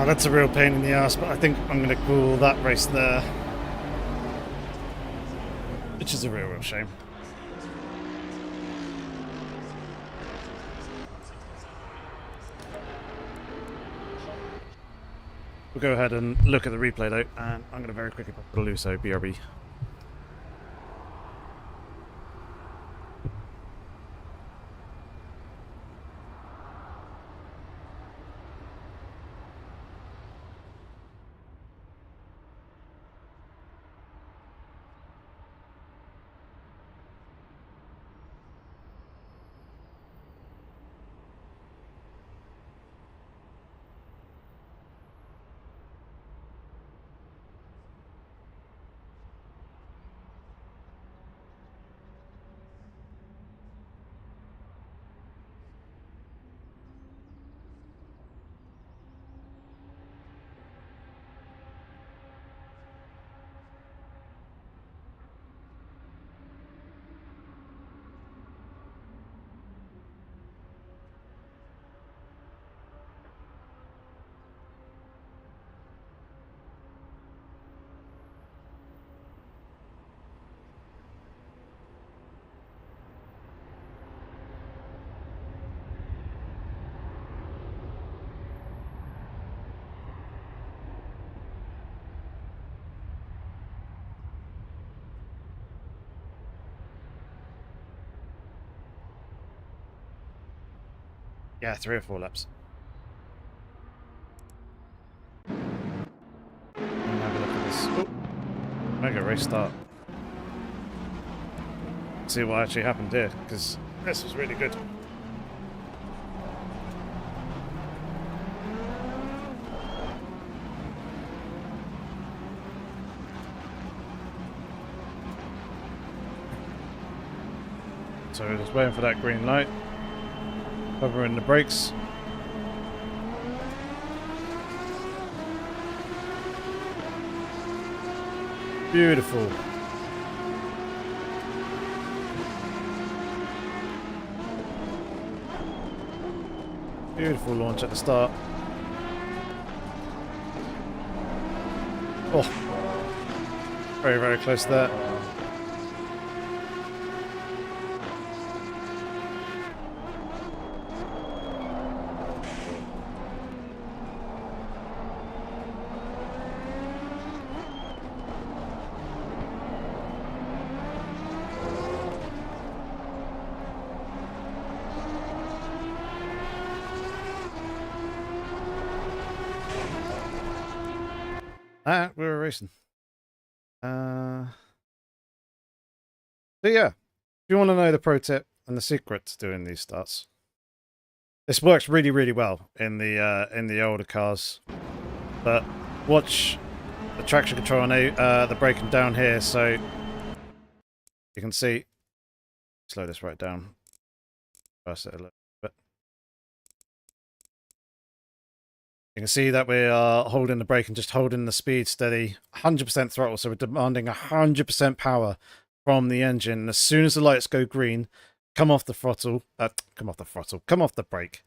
That's a real pain in the ass, but I think I'm going to call that race there. Which is a real shame. We'll go ahead and look at the replay though, and I'm going to very quickly pop it a Luso, BRB. Yeah, 3 or 4 laps. Have a look at this. Oh, mega race start. See what actually happened here, because this was really good. So just waiting for that green light. Covering the brakes. Beautiful. Beautiful launch at the start. Oh, very, very close there. We were racing. So yeah, if you want to know the pro tip and the secret to doing these starts, this works really, really well in the older cars. But watch the traction control on the braking down here, so you can see. Slow this right down. Press it a little bit. You can see that we are holding the brake and just holding the speed steady, 100% throttle, so we're demanding 100% power from the engine. As soon as the lights go green, come off the brake,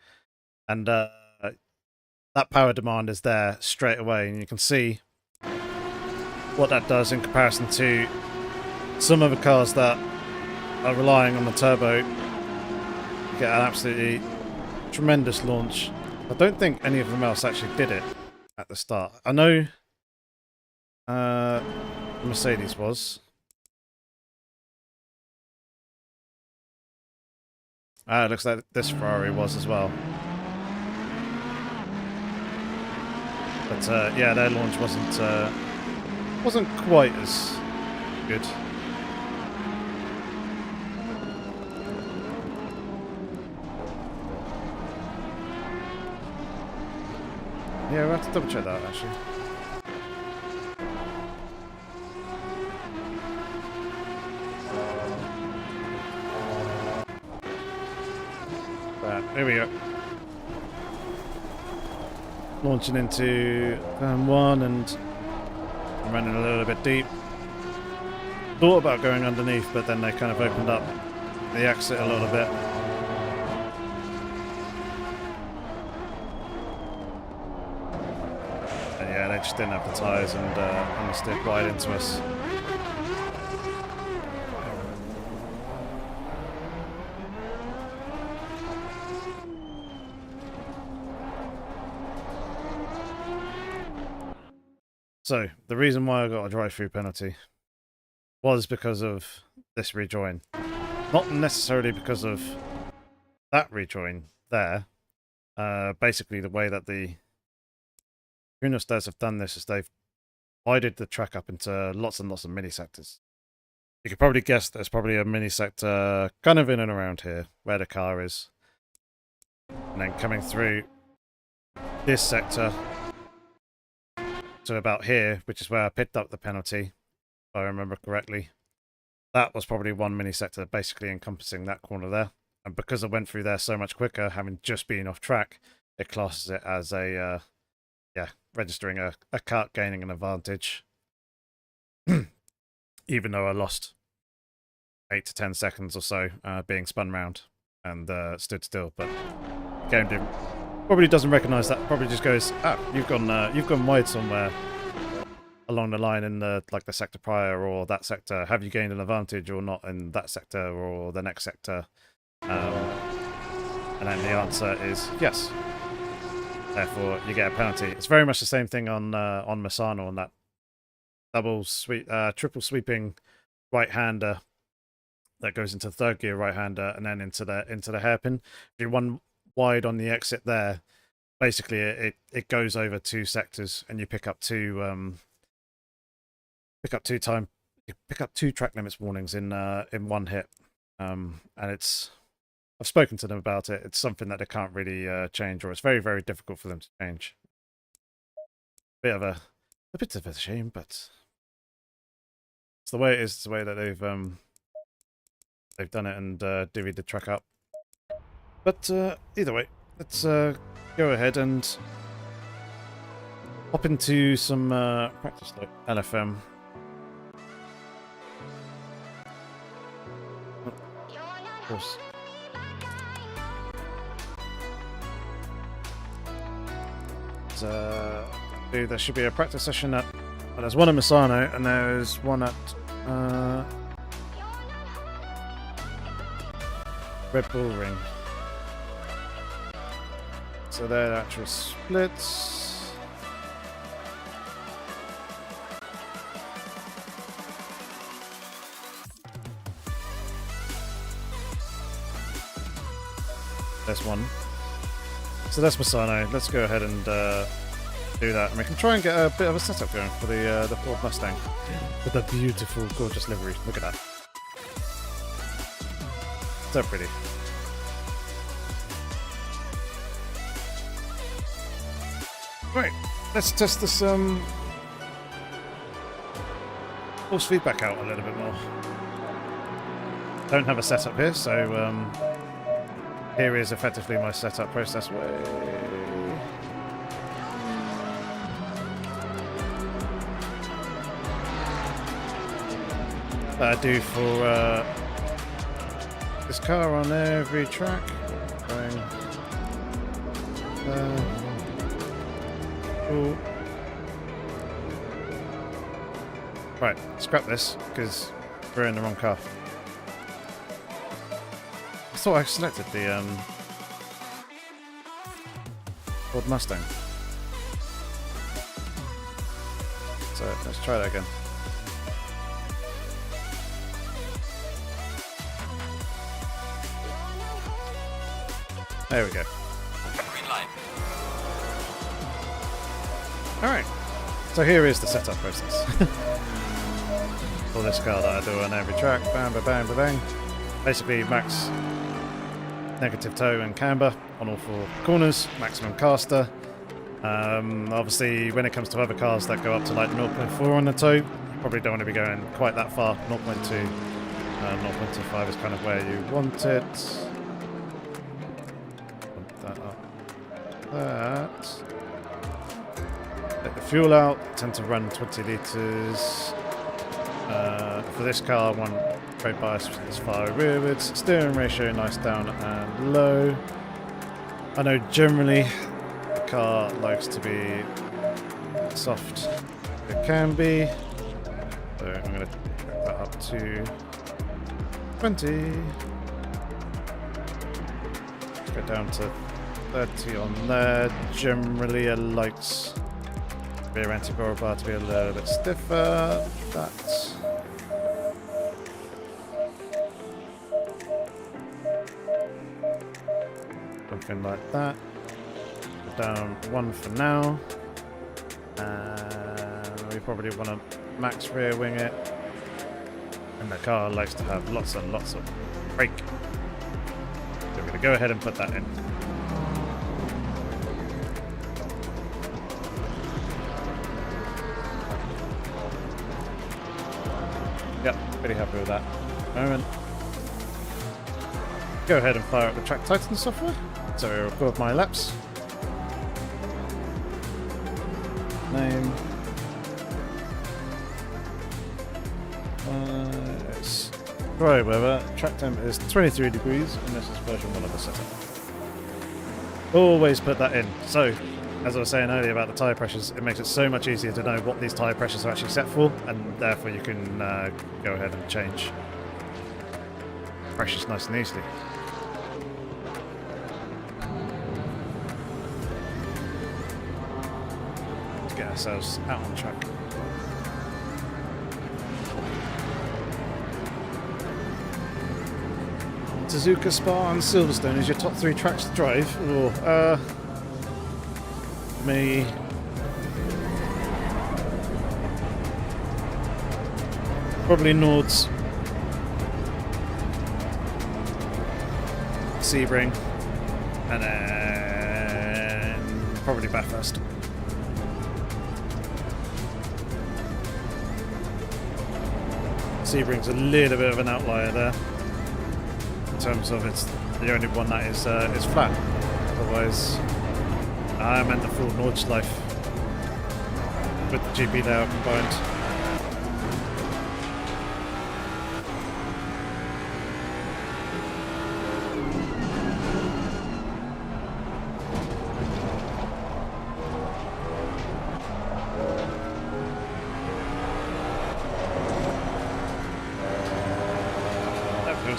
and that power demand is there straight away, and you can see what that does in comparison to some of the cars that are relying on the turbo. You get an absolutely tremendous launch. I don't think any of them else actually did it at the start. I know Mercedes was. It looks like this Ferrari was as well. But yeah, their launch wasn't quite as good. Yeah, we'll have to double check that actually. Right, here we go. Launching into turn 1 and I'm running a little bit deep. Thought about going underneath, but then they kind of opened up the exit a little bit. And yeah, they just didn't have the tyres and almost steered right into us. So, the reason why I got a drive-through penalty was because of this rejoin. Not necessarily because of that rejoin there. Basically, the way that the Unistas have done this is they've divided the track up into lots and lots of mini sectors. You could probably guess there's probably a mini sector kind of in and around here where the car is. And then coming through this sector to about here, which is where I picked up the penalty, if I remember correctly. That was probably one mini sector basically encompassing that corner there. And because I went through there so much quicker, having just been off track, it classes it as a, registering a kart gaining an advantage. Even though I lost 8 to 10 seconds or so being spun round and stood still. But the game probably doesn't recognise that. Probably just goes, you've gone wide somewhere along the line in the sector prior or that sector. Have you gained an advantage or not in that sector or the next sector? And then the answer is yes. Therefore, you get a penalty. It's very much the same thing on Misano on that triple sweeping right-hander that goes into third gear right-hander and then into the hairpin. If you wide on the exit there, basically it goes over 2 sectors, and you pick up 2 track limits warnings in one hit. And I've spoken to them about it. It's something that they can't really change, or it's very, very difficult for them to change. Bit of a shame, but it's the way it is. It's the way that they've done it and divvied the track up. But either way, let's go ahead and hop into some practice like LFM. Of course. There should be a practice session at. Well, there's one at Misano, and there's one at Red Bull Ring. So they're actual splits. There's one. So that's Misano. Let's go ahead and do that, and we can try and get a bit of a setup going for the Ford Mustang with the beautiful, gorgeous livery. Look at that. So pretty. Right, let's test this force feedback out a little bit more. Don't have a setup here, so here is effectively my setup process. That I do for this car on every track. Going cool. Right, scrap this because we're in the wrong car. I thought I selected the Ford Mustang. So let's try that again. There we go. Green light. Alright, so here is the setup process. For this car that I do on every track. Bang, bang, bang, bang, bang. Basically max negative toe and camber on all 4 corners, maximum caster. Obviously when it comes to other cars that go up to like 0.4 on the toe, you probably don't want to be going quite that far. 0.2, 0.25 is kind of where you want it. That. Let the fuel out. Tend to run 20 litres. For this car, I want brake bias as far rearwards. Steering ratio nice down and low. I know generally the car likes to be soft. It can be. So I'm going to crack that up to 20. Go down to 30 on there. Generally it likes rear anti-roll bar to be a little bit stiffer. That's something like that. Put down 1 for now. And we probably want to max rear wing it. And the car likes to have lots and lots of brake. So we're going to go ahead and put that in. Yep, pretty happy with that. Moment. Go ahead and fire up the Track Titan software. So we record my laps. Name. It's dry weather. Track temp is 23 degrees, and this is version 1 of the setup. Always put that in. So, as I was saying earlier about the tyre pressures, it makes it so much easier to know what these tyre pressures are actually set for, and therefore you can go ahead and change pressures nice and easily. Let's get ourselves out on track. Tezuka, Spa, and Silverstone is your top 3 tracks to drive. Or me. Probably Nords, Sebring, and then probably Bathurst. Sebring's a little bit of an outlier there in terms of it's the only one that is flat. Otherwise, I meant the full Nordschleife with the GP layout combined.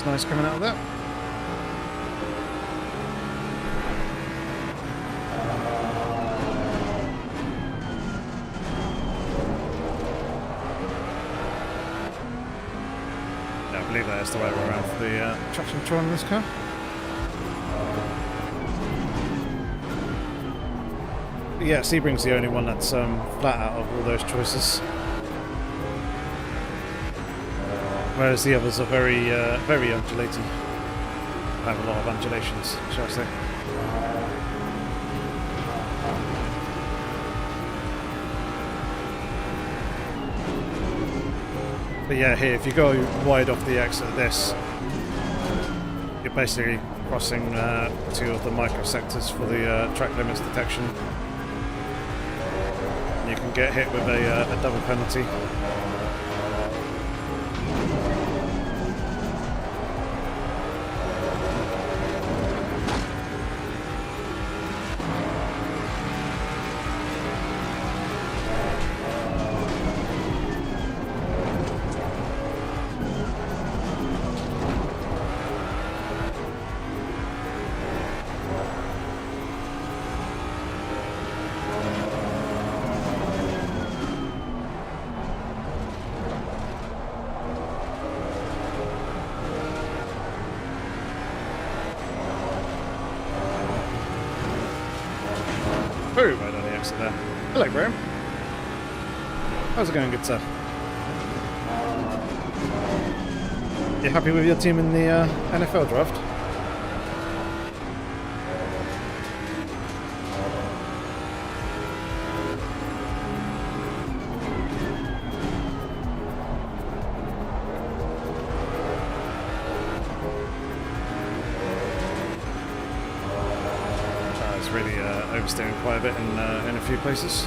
Nice coming out of that. Yeah, I believe that is the right way around for the traction control in this car. But yeah, Sebring's the only one that's flat out of all those choices. Whereas the others are very, very undulating. Have a lot of undulations, shall I say. But yeah, here, if you go wide off the exit of this, you're basically crossing 2 of the microsectors for the track limits detection. And you can get hit with a double penalty. Oh, right on the exit there. Hello, Graham. How's it going, good sir? You happy with your team in the NFL draft? Really oversteering quite a bit in a few places.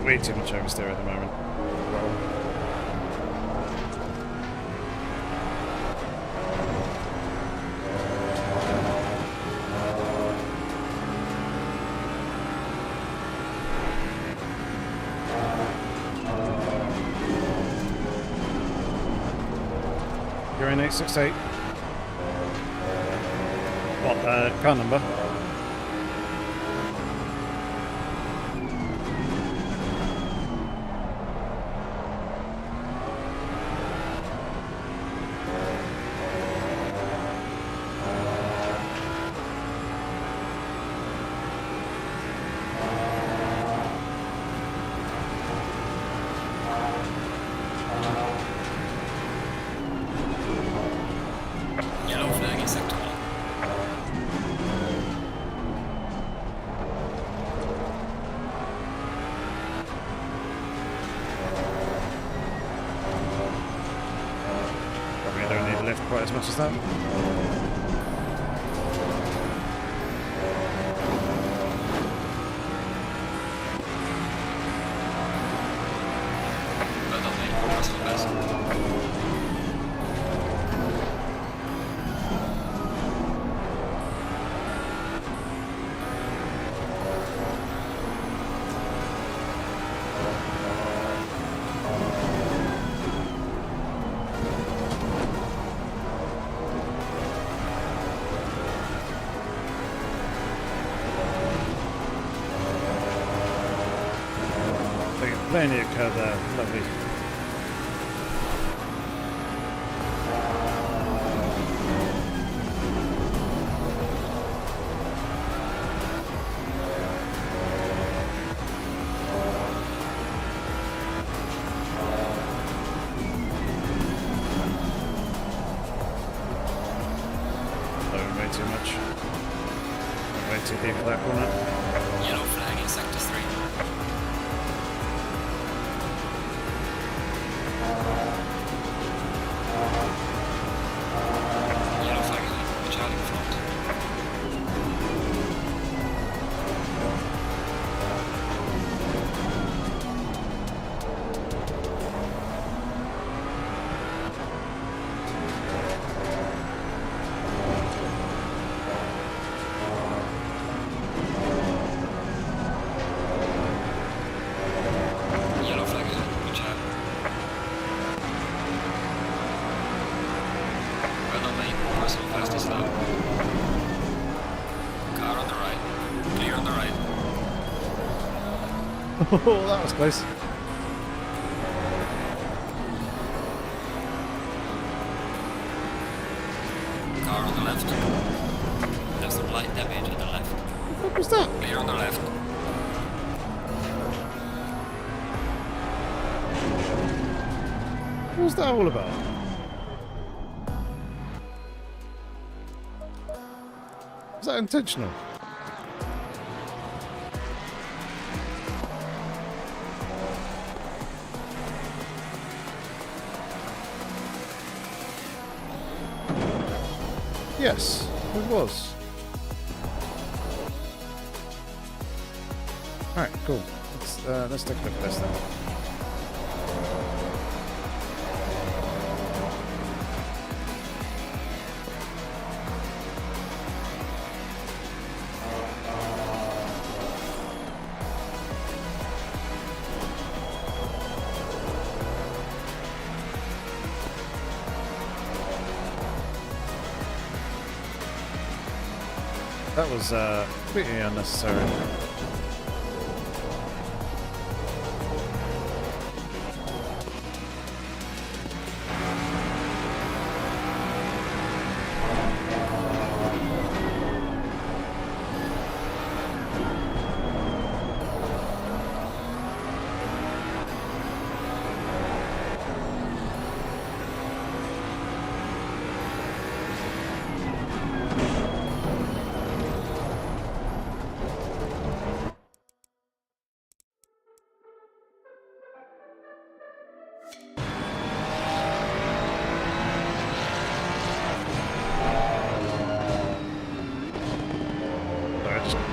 Way too much oversteer at the moment. You're in 868. What, car number? Yellow flag in sector 1. as much as that. Well done, mate. Personal best. Plenty of curve there, lovely. Oh, way too much. Way too deep for that corner. Yellow flag in sector 3. Yellow flag is Charlie front. Yellow flag is Charlie. Well done, mate. Personal fastest lap. Car on the right. Clear on the right. Oh, that was close. Car on the left. There's some light damage on the left. What was that? Clear on the left. What was that all about? Was that intentional? Yes, it was. Alright, cool. Let's take a look at this then. That was completely unnecessary.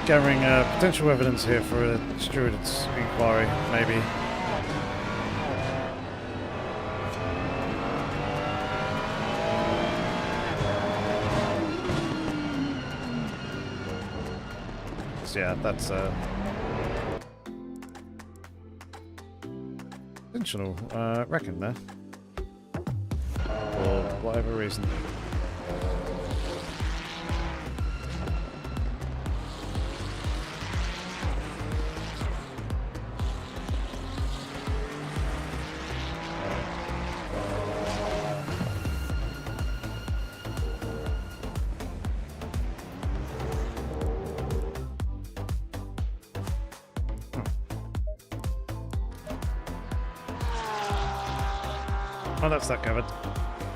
Gathering potential evidence here for a steward's inquiry, maybe. So yeah, that's intentional wrecking there, for whatever reason. Oh, that's that covered.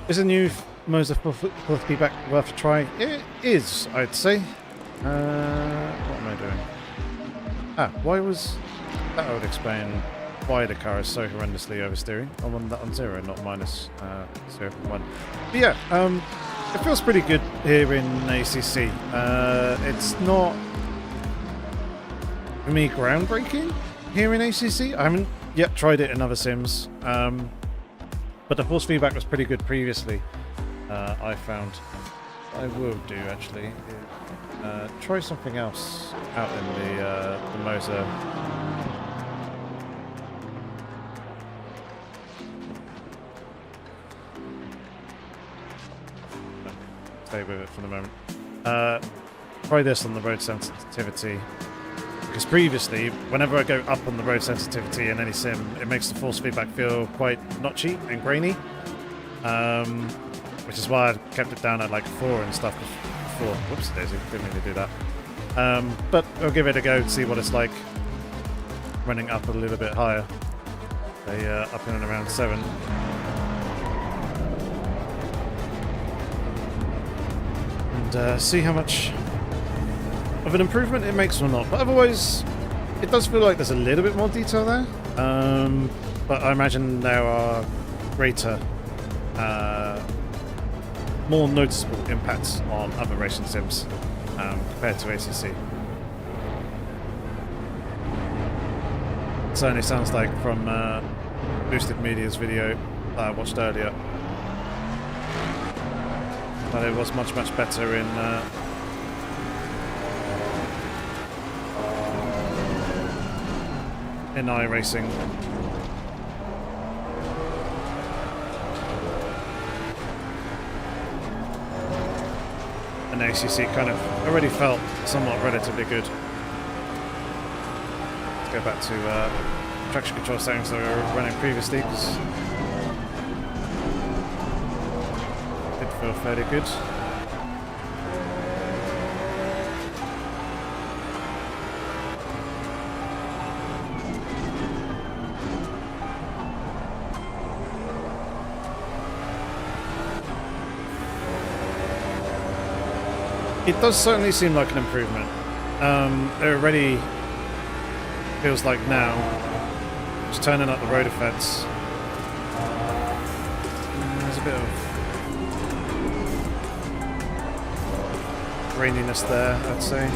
Is a new Moza 450 back worth a try? It is, I'd say. What am I doing? Ah, why was... That would explain why the car is so horrendously oversteering. I'm on 0, not minus 0.1. But yeah, It feels pretty good here in ACC. It's not, for me, groundbreaking here in ACC. I haven't yet tried it in other sims, but the force feedback was pretty good previously. I found. I will do actually. Try something else out in the Moza. Stay with it for the moment. Try this on the road sensitivity, because previously, whenever I go up on the road sensitivity in any sim, it makes the force feedback feel quite notchy and grainy, which is why I kept it down at like 4 and stuff before. Whoops, daisy, didn't mean to do that. But I'll give it a go to see what it's like running up a little bit higher. Say up in and around 7. And see how much of an improvement it makes or not. But otherwise, it does feel like there's a little bit more detail there. But I imagine there are greater, more noticeable impacts on other racing sims compared to ACC. It certainly sounds like from Boosted Media's video that I watched earlier, but it was much better in iRacing. And ACC kind of already felt somewhat relatively good. Let's go back to traction control settings that we were running previously, because it feel fairly good. It does certainly seem like an improvement. It already feels like now, just turning up the road effects, there's a bit of graininess there, I'd say.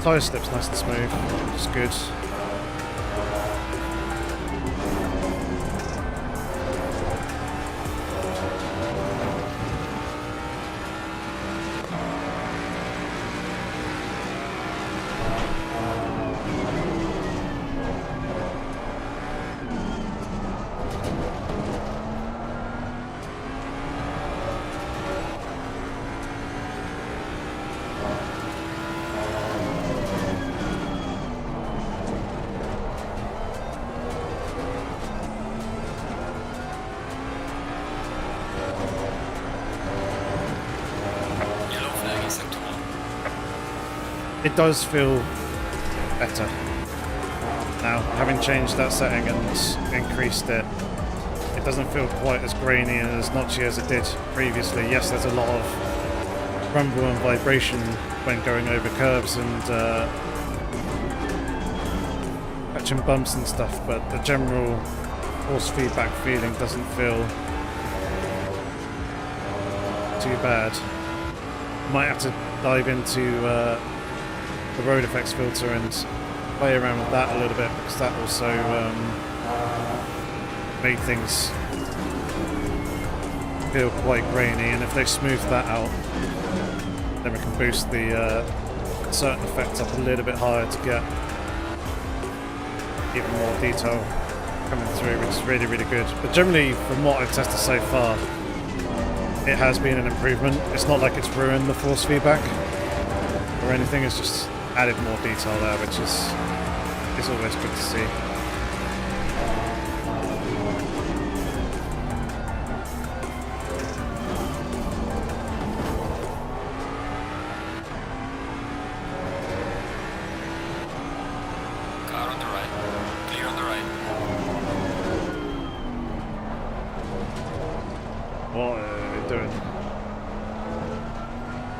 Tyre slip's nice and smooth, which is good. It does feel better now, having changed that setting and increased it. It doesn't feel quite as grainy and as notchy as it did previously. Yes, there's a lot of rumble and vibration when going over curves and catching bumps and stuff, but the general force feedback feeling doesn't feel too bad. Might have to dive into the road effects filter and play around with that a little bit, because that also made things feel quite grainy, and if they smooth that out, then we can boost the certain effects up a little bit higher to get even more detail coming through, which is really good. But generally, from what I've tested so far, it has been an improvement. It's not like it's ruined the force feedback or anything, it's just added more detail there, which is always good to see. Car on the right. Clear on the right. What are you doing?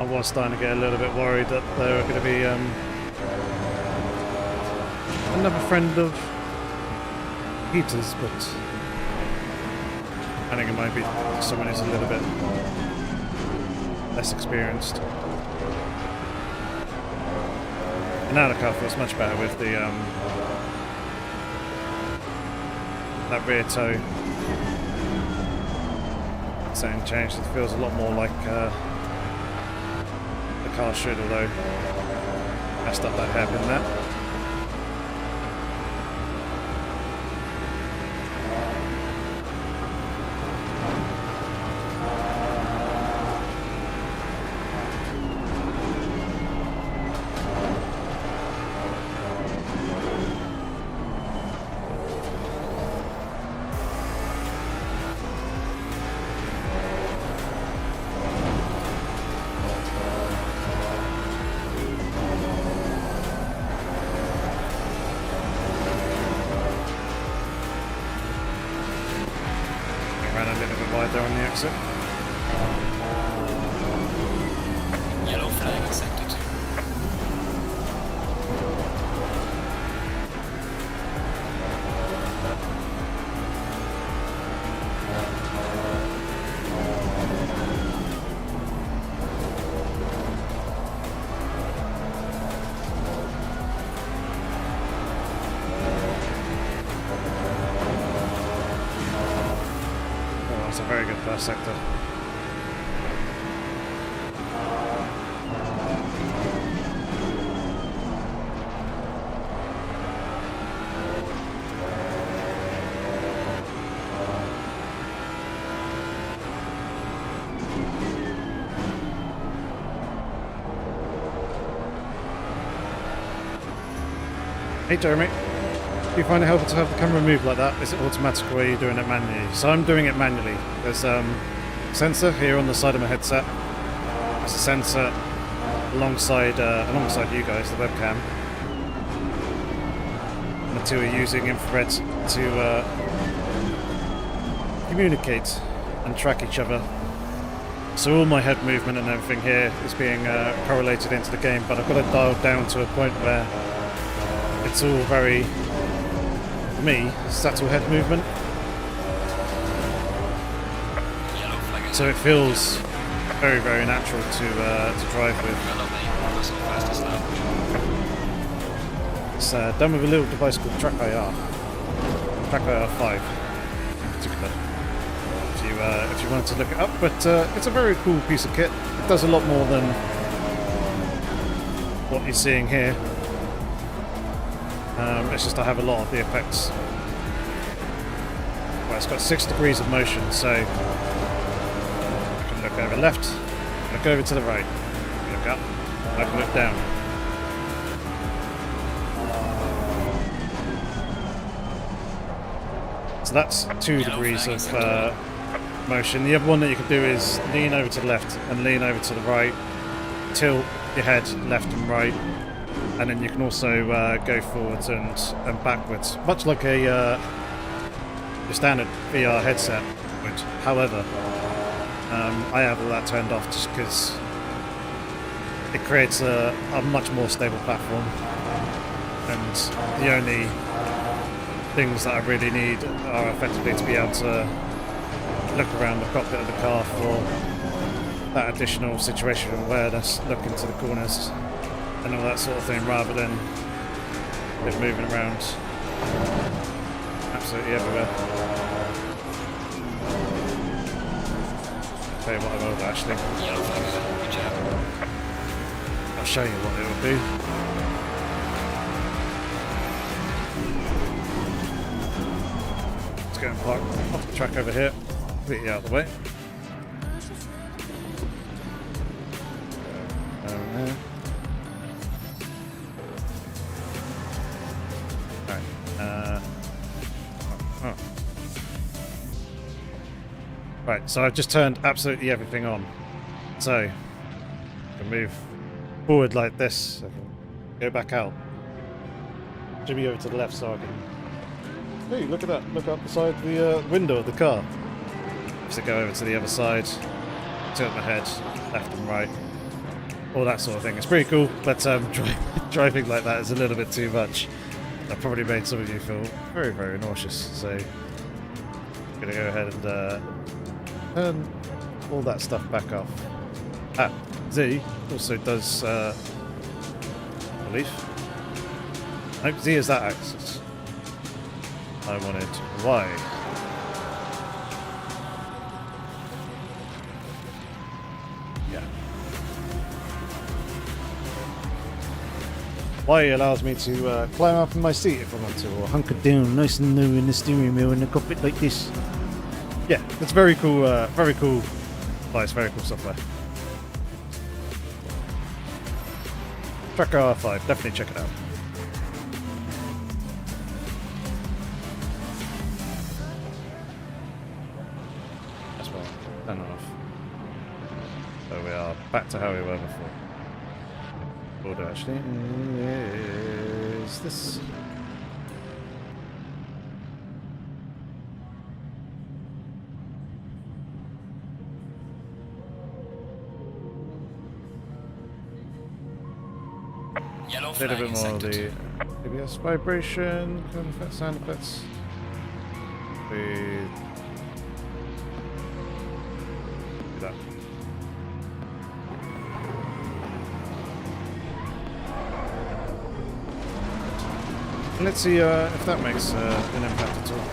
I was starting to get a little bit worried that they were going to be another friend of heaters, but I think it might be someone who's a little bit less experienced. And now the car feels much better with the that rear toe setting changed. It feels a lot more like the car should, although messed up that hairpin there. There on the exit. Yellow flag in sector 2. It's a very good first sector. Hey Jeremy, do you find it helpful to have the camera move like that? Is it automatic or are you doing it manually? So I'm doing it manually. There's a sensor here on the side of my headset. There's a sensor alongside you guys, the webcam. And the two are using infrared to communicate and track each other. So all my head movement and everything here is being correlated into the game, but I've got it dialed down to a point where it's all very, for me, subtle head movement. So it feels very, very natural to drive with. It's done with a little device called Track IR 5 in particular. If you wanted to look it up, but it's a very cool piece of kit. It does a lot more than what you're seeing here. It's just I have a lot of the effects. Well, it's got 6 degrees of motion, so I can look over left, look over to the right, look up, I can look down. So that's 2 degrees of motion. The other one that you can do is lean over to the left and lean over to the right, tilt your head left and right, and then you can also go forwards and backwards, much like a your standard VR headset would. However, I have all that turned off just because it creates a much more stable platform, and the only things that I really need are effectively to be able to look around the cockpit of the car for that additional situational awareness, look into the corners and all that sort of thing, rather than it moving around absolutely everywhere. I'll tell you what I will actually. I'll show you what it will do. Let's go and park off the track over here, completely out of the way. There. Right, so I've just turned absolutely everything on. So I can move forward like this, I can go back out. Should be over to the left so I can... Hey, look at that, look up the side of the window of the car. So go over to the other side, tilt my head, left and right, all that sort of thing. It's pretty cool, but driving like that is a little bit too much. That probably made some of you feel very, very nauseous. So, I'm gonna go ahead and turn all that stuff back off. Ah, Z also does. I believe. Nope, Z is that axis. I wanted Y. Yeah. Y allows me to climb up in my seat if I want to, or hunker down nice and low in the steering wheel in a cockpit like this. Yeah, it's very cool. Very cool device. Very cool software. Tracker R5. Definitely check it out. That's well. Turn it off. So we are back to how we were before. Order actually is this. Yellow A little flag bit more of accepted. the ABS vibration, kind of effects, sound effects. We do that. Let's see if that makes an impact at all.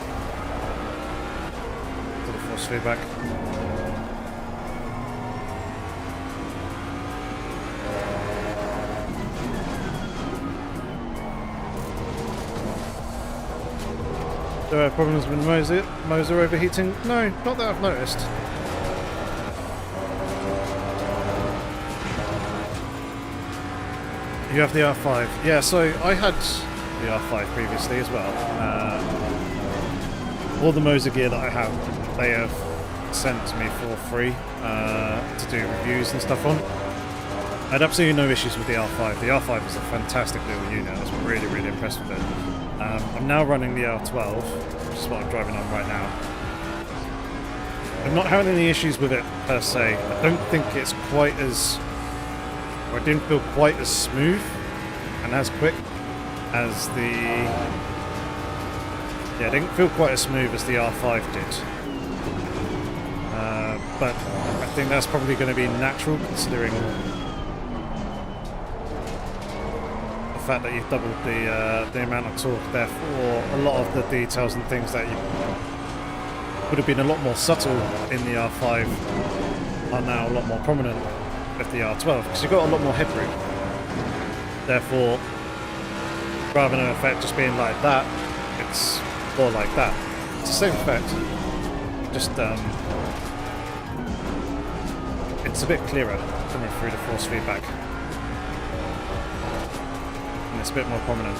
To the force feedback. Do I have problems with Moza overheating? No, not that I've noticed. You have the R5. Yeah, so I had the R5 previously as well. All the Moza gear that I have, they have sent to me for free to do reviews and stuff on. I had absolutely no issues with the R5. The R5 is a fantastic little unit. I was really, really impressed with it. I'm now running the R12, which is what I'm driving on right now. I'm not having any issues with it per se. I don't think it's quite as... or it didn't feel quite as smooth and as quick as the... yeah, it didn't feel quite as smooth as the R5 did. But I think that's probably going to be natural considering fact that you've doubled the amount of torque, therefore a lot of the details and things that you would have been a lot more subtle in the R5 are now a lot more prominent with the R12 because you've got a lot more headroom. Therefore, rather than an effect just being like that, it's more like that. It's the same effect, just it's a bit clearer coming through the force feedback. It's a bit more prominent.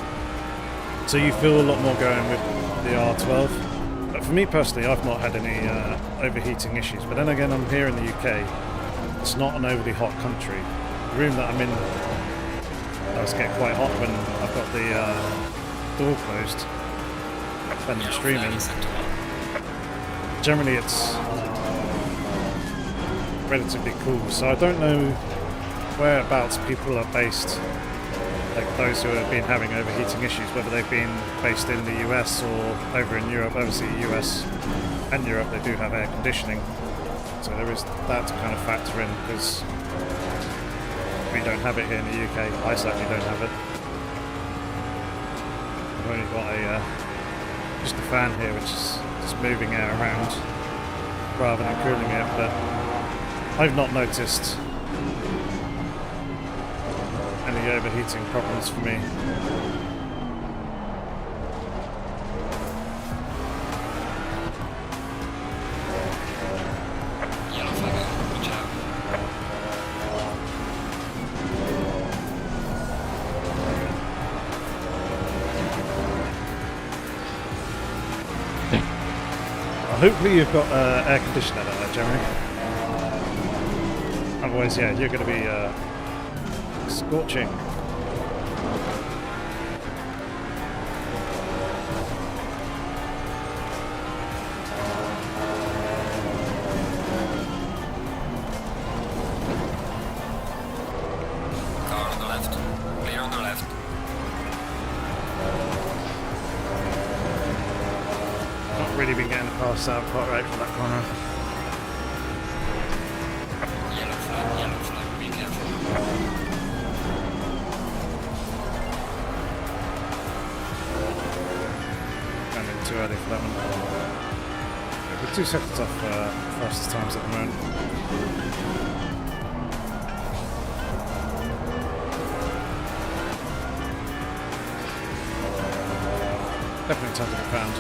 So you feel a lot more going with the R12. But for me personally, I've not had any overheating issues. But then again, I'm here in the UK. It's not an overly hot country. The room that I'm in does get quite hot when I've got the door closed and Yellow streaming. flag acceptable. Generally it's relatively cool. So I don't know whereabouts people are based. Like those who have been having overheating issues, whether they've been based in the US or over in Europe. Obviously US and Europe, they do have air conditioning, so there is that to kind of factor in, because we don't have it here in the UK. I certainly don't have it. I've only got just a fan here which is just moving air around rather than cooling it, but I've not noticed any overheating problems for me. Yellow flag, watch out. Hopefully you've got air conditioner out there, Jeremy. Otherwise, yeah, you're going to be scorching. Car on the left. Clear on the left. pass out quite right for that corner. Yellow flag, be careful. Going in too early for that one. We're 2 seconds off fastest times at the moment. Definitely time to be found.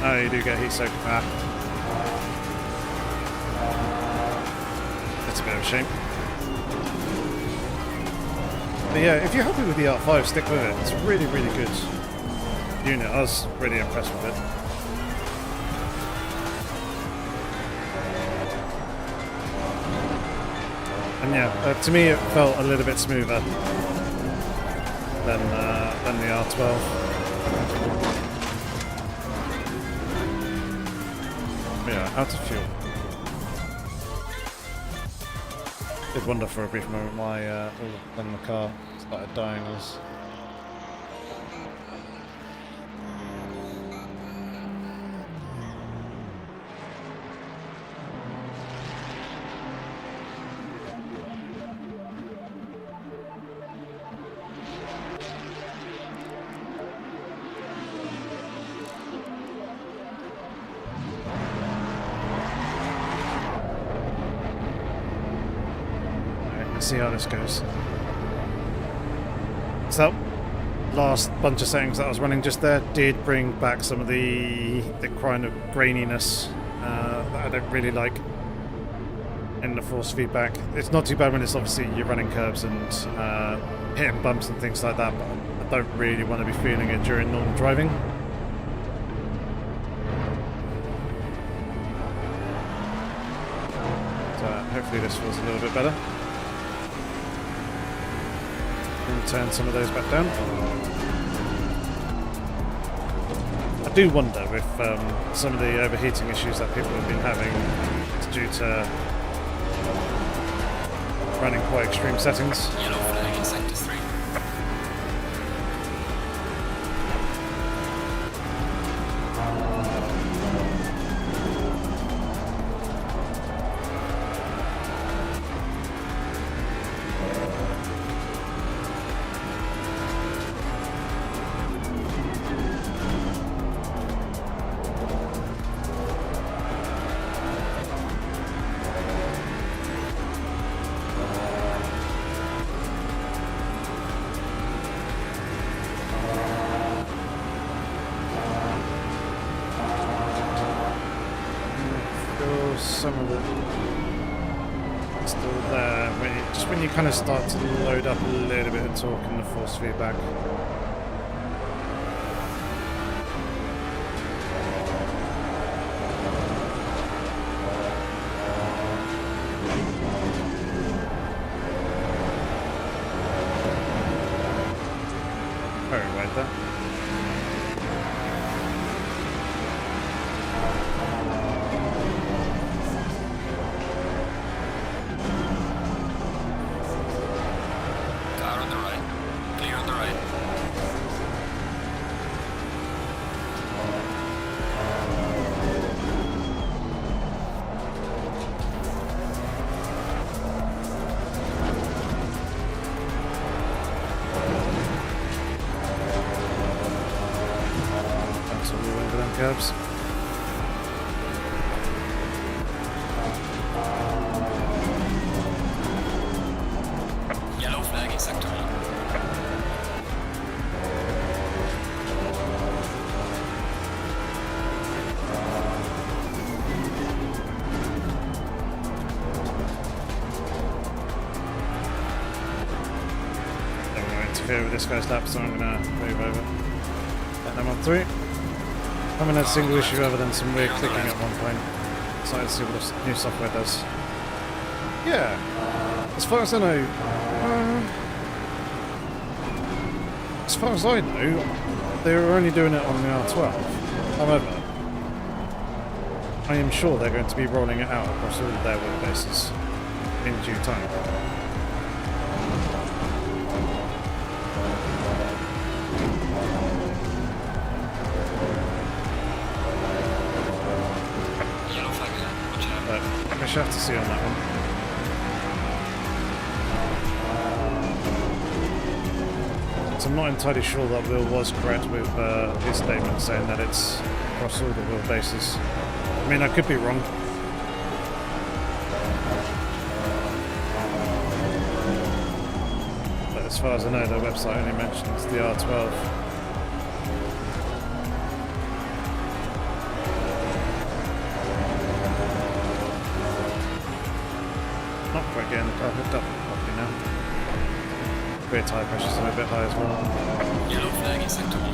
Oh, you do get heat soaked. Ah. That's a bit of a shame. But yeah, if you're happy with the R5, stick with it. It's a really, really good unit. I was really impressed with it. And yeah, to me it felt a little bit smoother than the R12. Yeah, out of fuel. Did wonder for a brief moment why when the car started dying was. See how this goes. So, last bunch of settings that I was running just there did bring back some of the kind of graininess that I don't really like in the force feedback. It's not too bad when it's obviously you're running curves and hitting bumps and things like that, but I don't really want to be feeling it during normal driving. So hopefully this feels a little bit better. Turn some of those back down. I do wonder if some of the overheating issues that people have been having is due to running quite extreme settings. Yellow flag in sector 3. Some of it still there. When you kind of start to load up a little bit of torque in the force feedback. Very right there. Curves. Yellow flag in sector 1. Don't want to interfere with this guy's lap, so I'm going to move over. Let them on through. I haven't had a single issue other than some weird clicking at one point. Excited to see what the new software does. Yeah, as far as I know, they were only doing it on the R12. However, I am sure they're going to be rolling it out across all of their wheelbases in due time. I shall have to see on that one. So I'm not entirely sure that Will was correct with his statement saying that it's across all the wheelbases. I mean, I could be wrong. But as far as I know, their website only mentions the R12. Not quite getting the car hooked up properly now. Rear tyre pressure's a little bit high as well. Yellow flag in sector 1.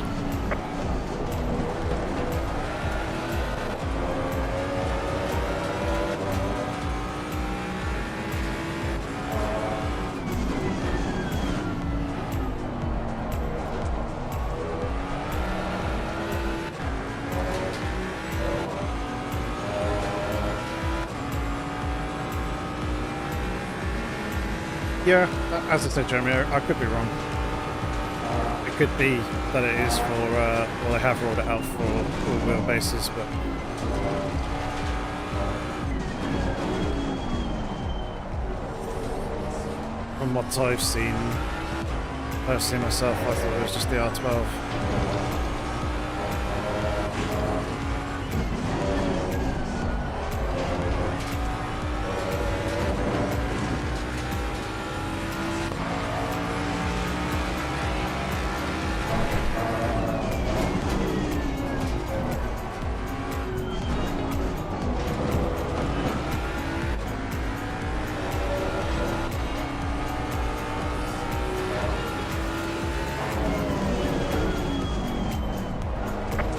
Yeah, as I said, Jeremy, I could be wrong. It could be that it is for, well, they have rolled it out for all wheelbases, but from what I've seen, personally myself, I thought it was just the R12.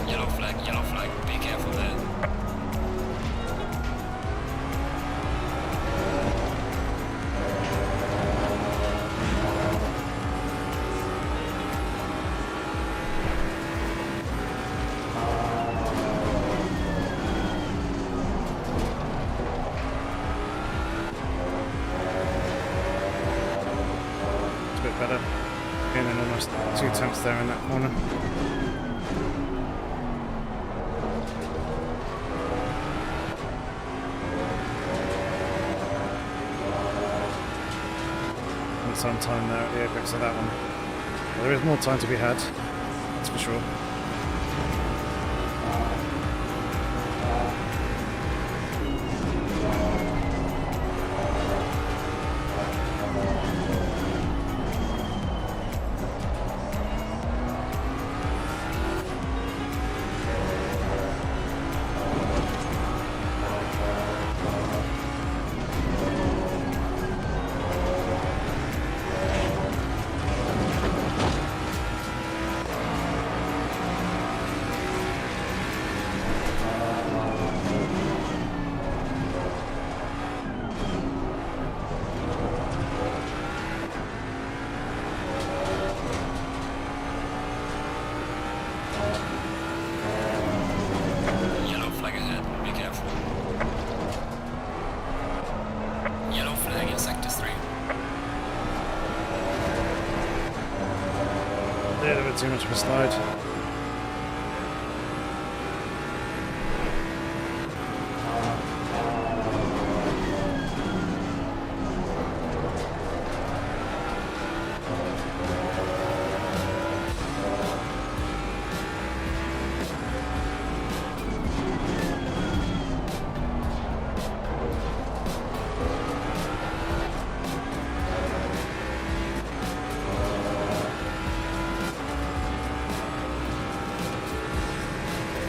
Yellow flag, be careful there. It's a bit better. Gaining almost 2 tenths there in that corner. Some time there at the apex of that one. Well, there is more time to be had, that's for sure. Too much of a slide.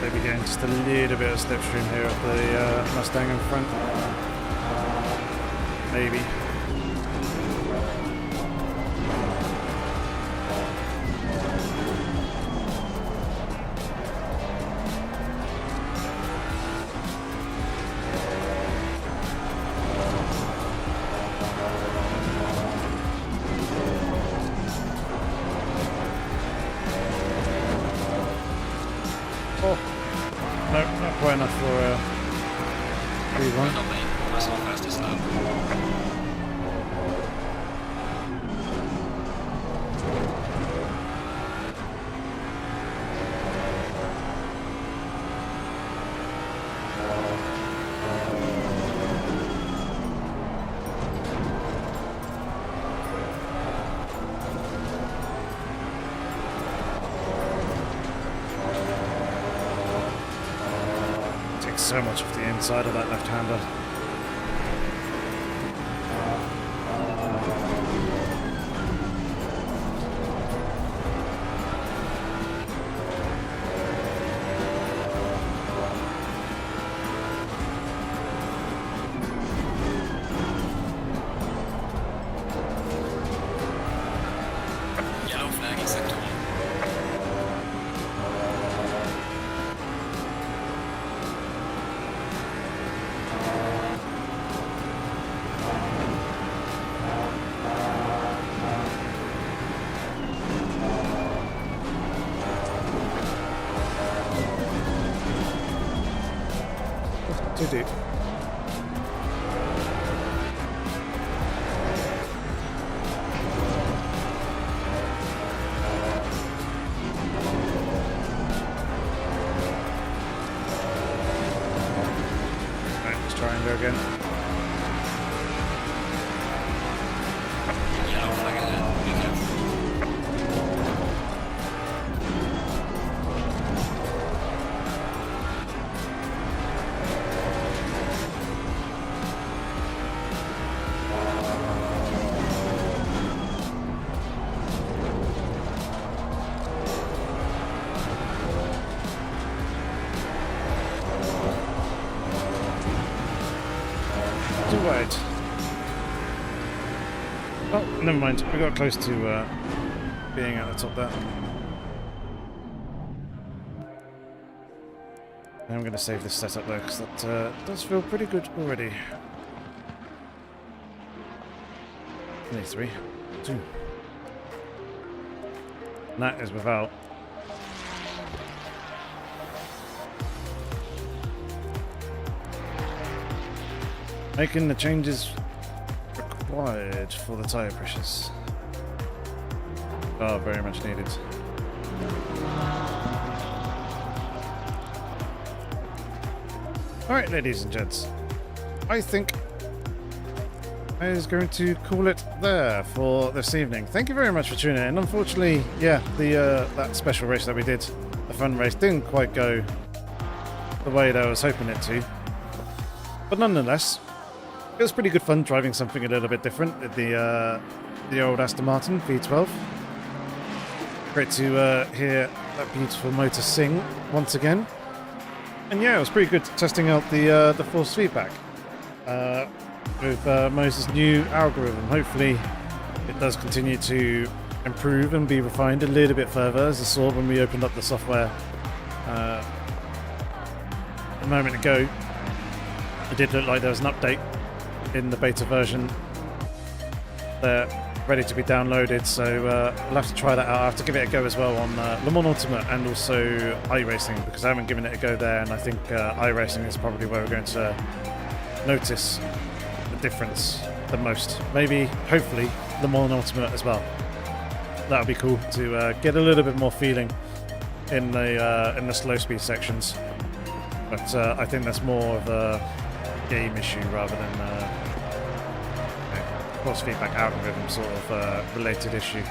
Maybe getting just a little bit of slipstream here at the Mustang in front. Maybe. Oh, no, not quite enough for V1. Not late. That's not fastest lap. so much of the inside of that left-hander. Yellow flag in sector 1. Too deep. Right, let's try and go again. Yellow flag ahead. Be careful. Too wide. Oh, never mind. We got close to being at the top there. Now I'm going to save this setup though, because that does feel pretty good already. 23, 2. And that is without. Making the changes required for the tyre pressures. Oh, very much needed. Alright, ladies and gents. I think I was going to call it there for this evening. Thank you very much for tuning in. Unfortunately, yeah, the that special race that we did, the fun race, didn't quite go the way that I was hoping it to. But nonetheless, it was pretty good fun driving something a little bit different, the old Aston Martin V12. Great to hear that beautiful motor sing once again. And yeah, it was pretty good testing out the force feedback with Moza's new algorithm. Hopefully it does continue to improve and be refined a little bit further, as I saw when we opened up the software a moment ago. It did look like there was an update in the beta version there, ready to be downloaded, so I'll have to try that out. I have to give it a go as well on Le Mans Ultimate and also iRacing, because I haven't given it a go there, and I think iRacing is probably where we're going to notice the difference the most. Maybe, hopefully, Le Mans Ultimate as well. That would be cool to get a little bit more feeling in the slow speed sections, but I think that's more of a game issue rather than force feedback algorithm sort of related issue.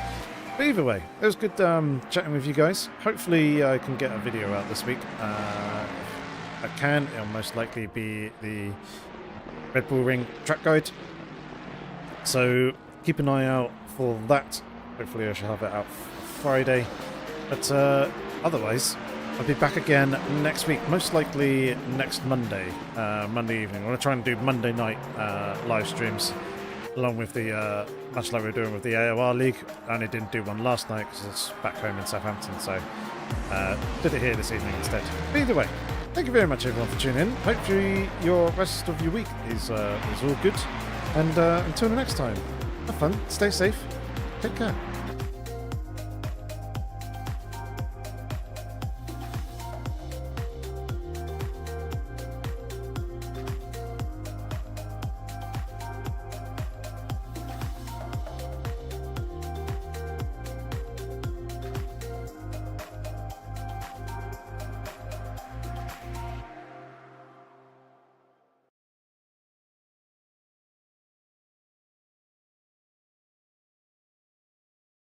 But either way, it was good chatting with you guys. Hopefully I can get a video out this week. I can. It'll most likely be the Red Bull Ring track guide, so keep an eye out for that. Hopefully I shall have it out Friday, but otherwise I'll be back again next week, most likely next Monday, Monday evening. I want to try and do Monday night live streams, along with the, much like we were doing with the AOR League. I only didn't do one last night because it's back home in Southampton, so did it here this evening instead. But either way, thank you very much everyone for tuning in. Hopefully your rest of your week is all good, and until the next time, have fun, stay safe, take care.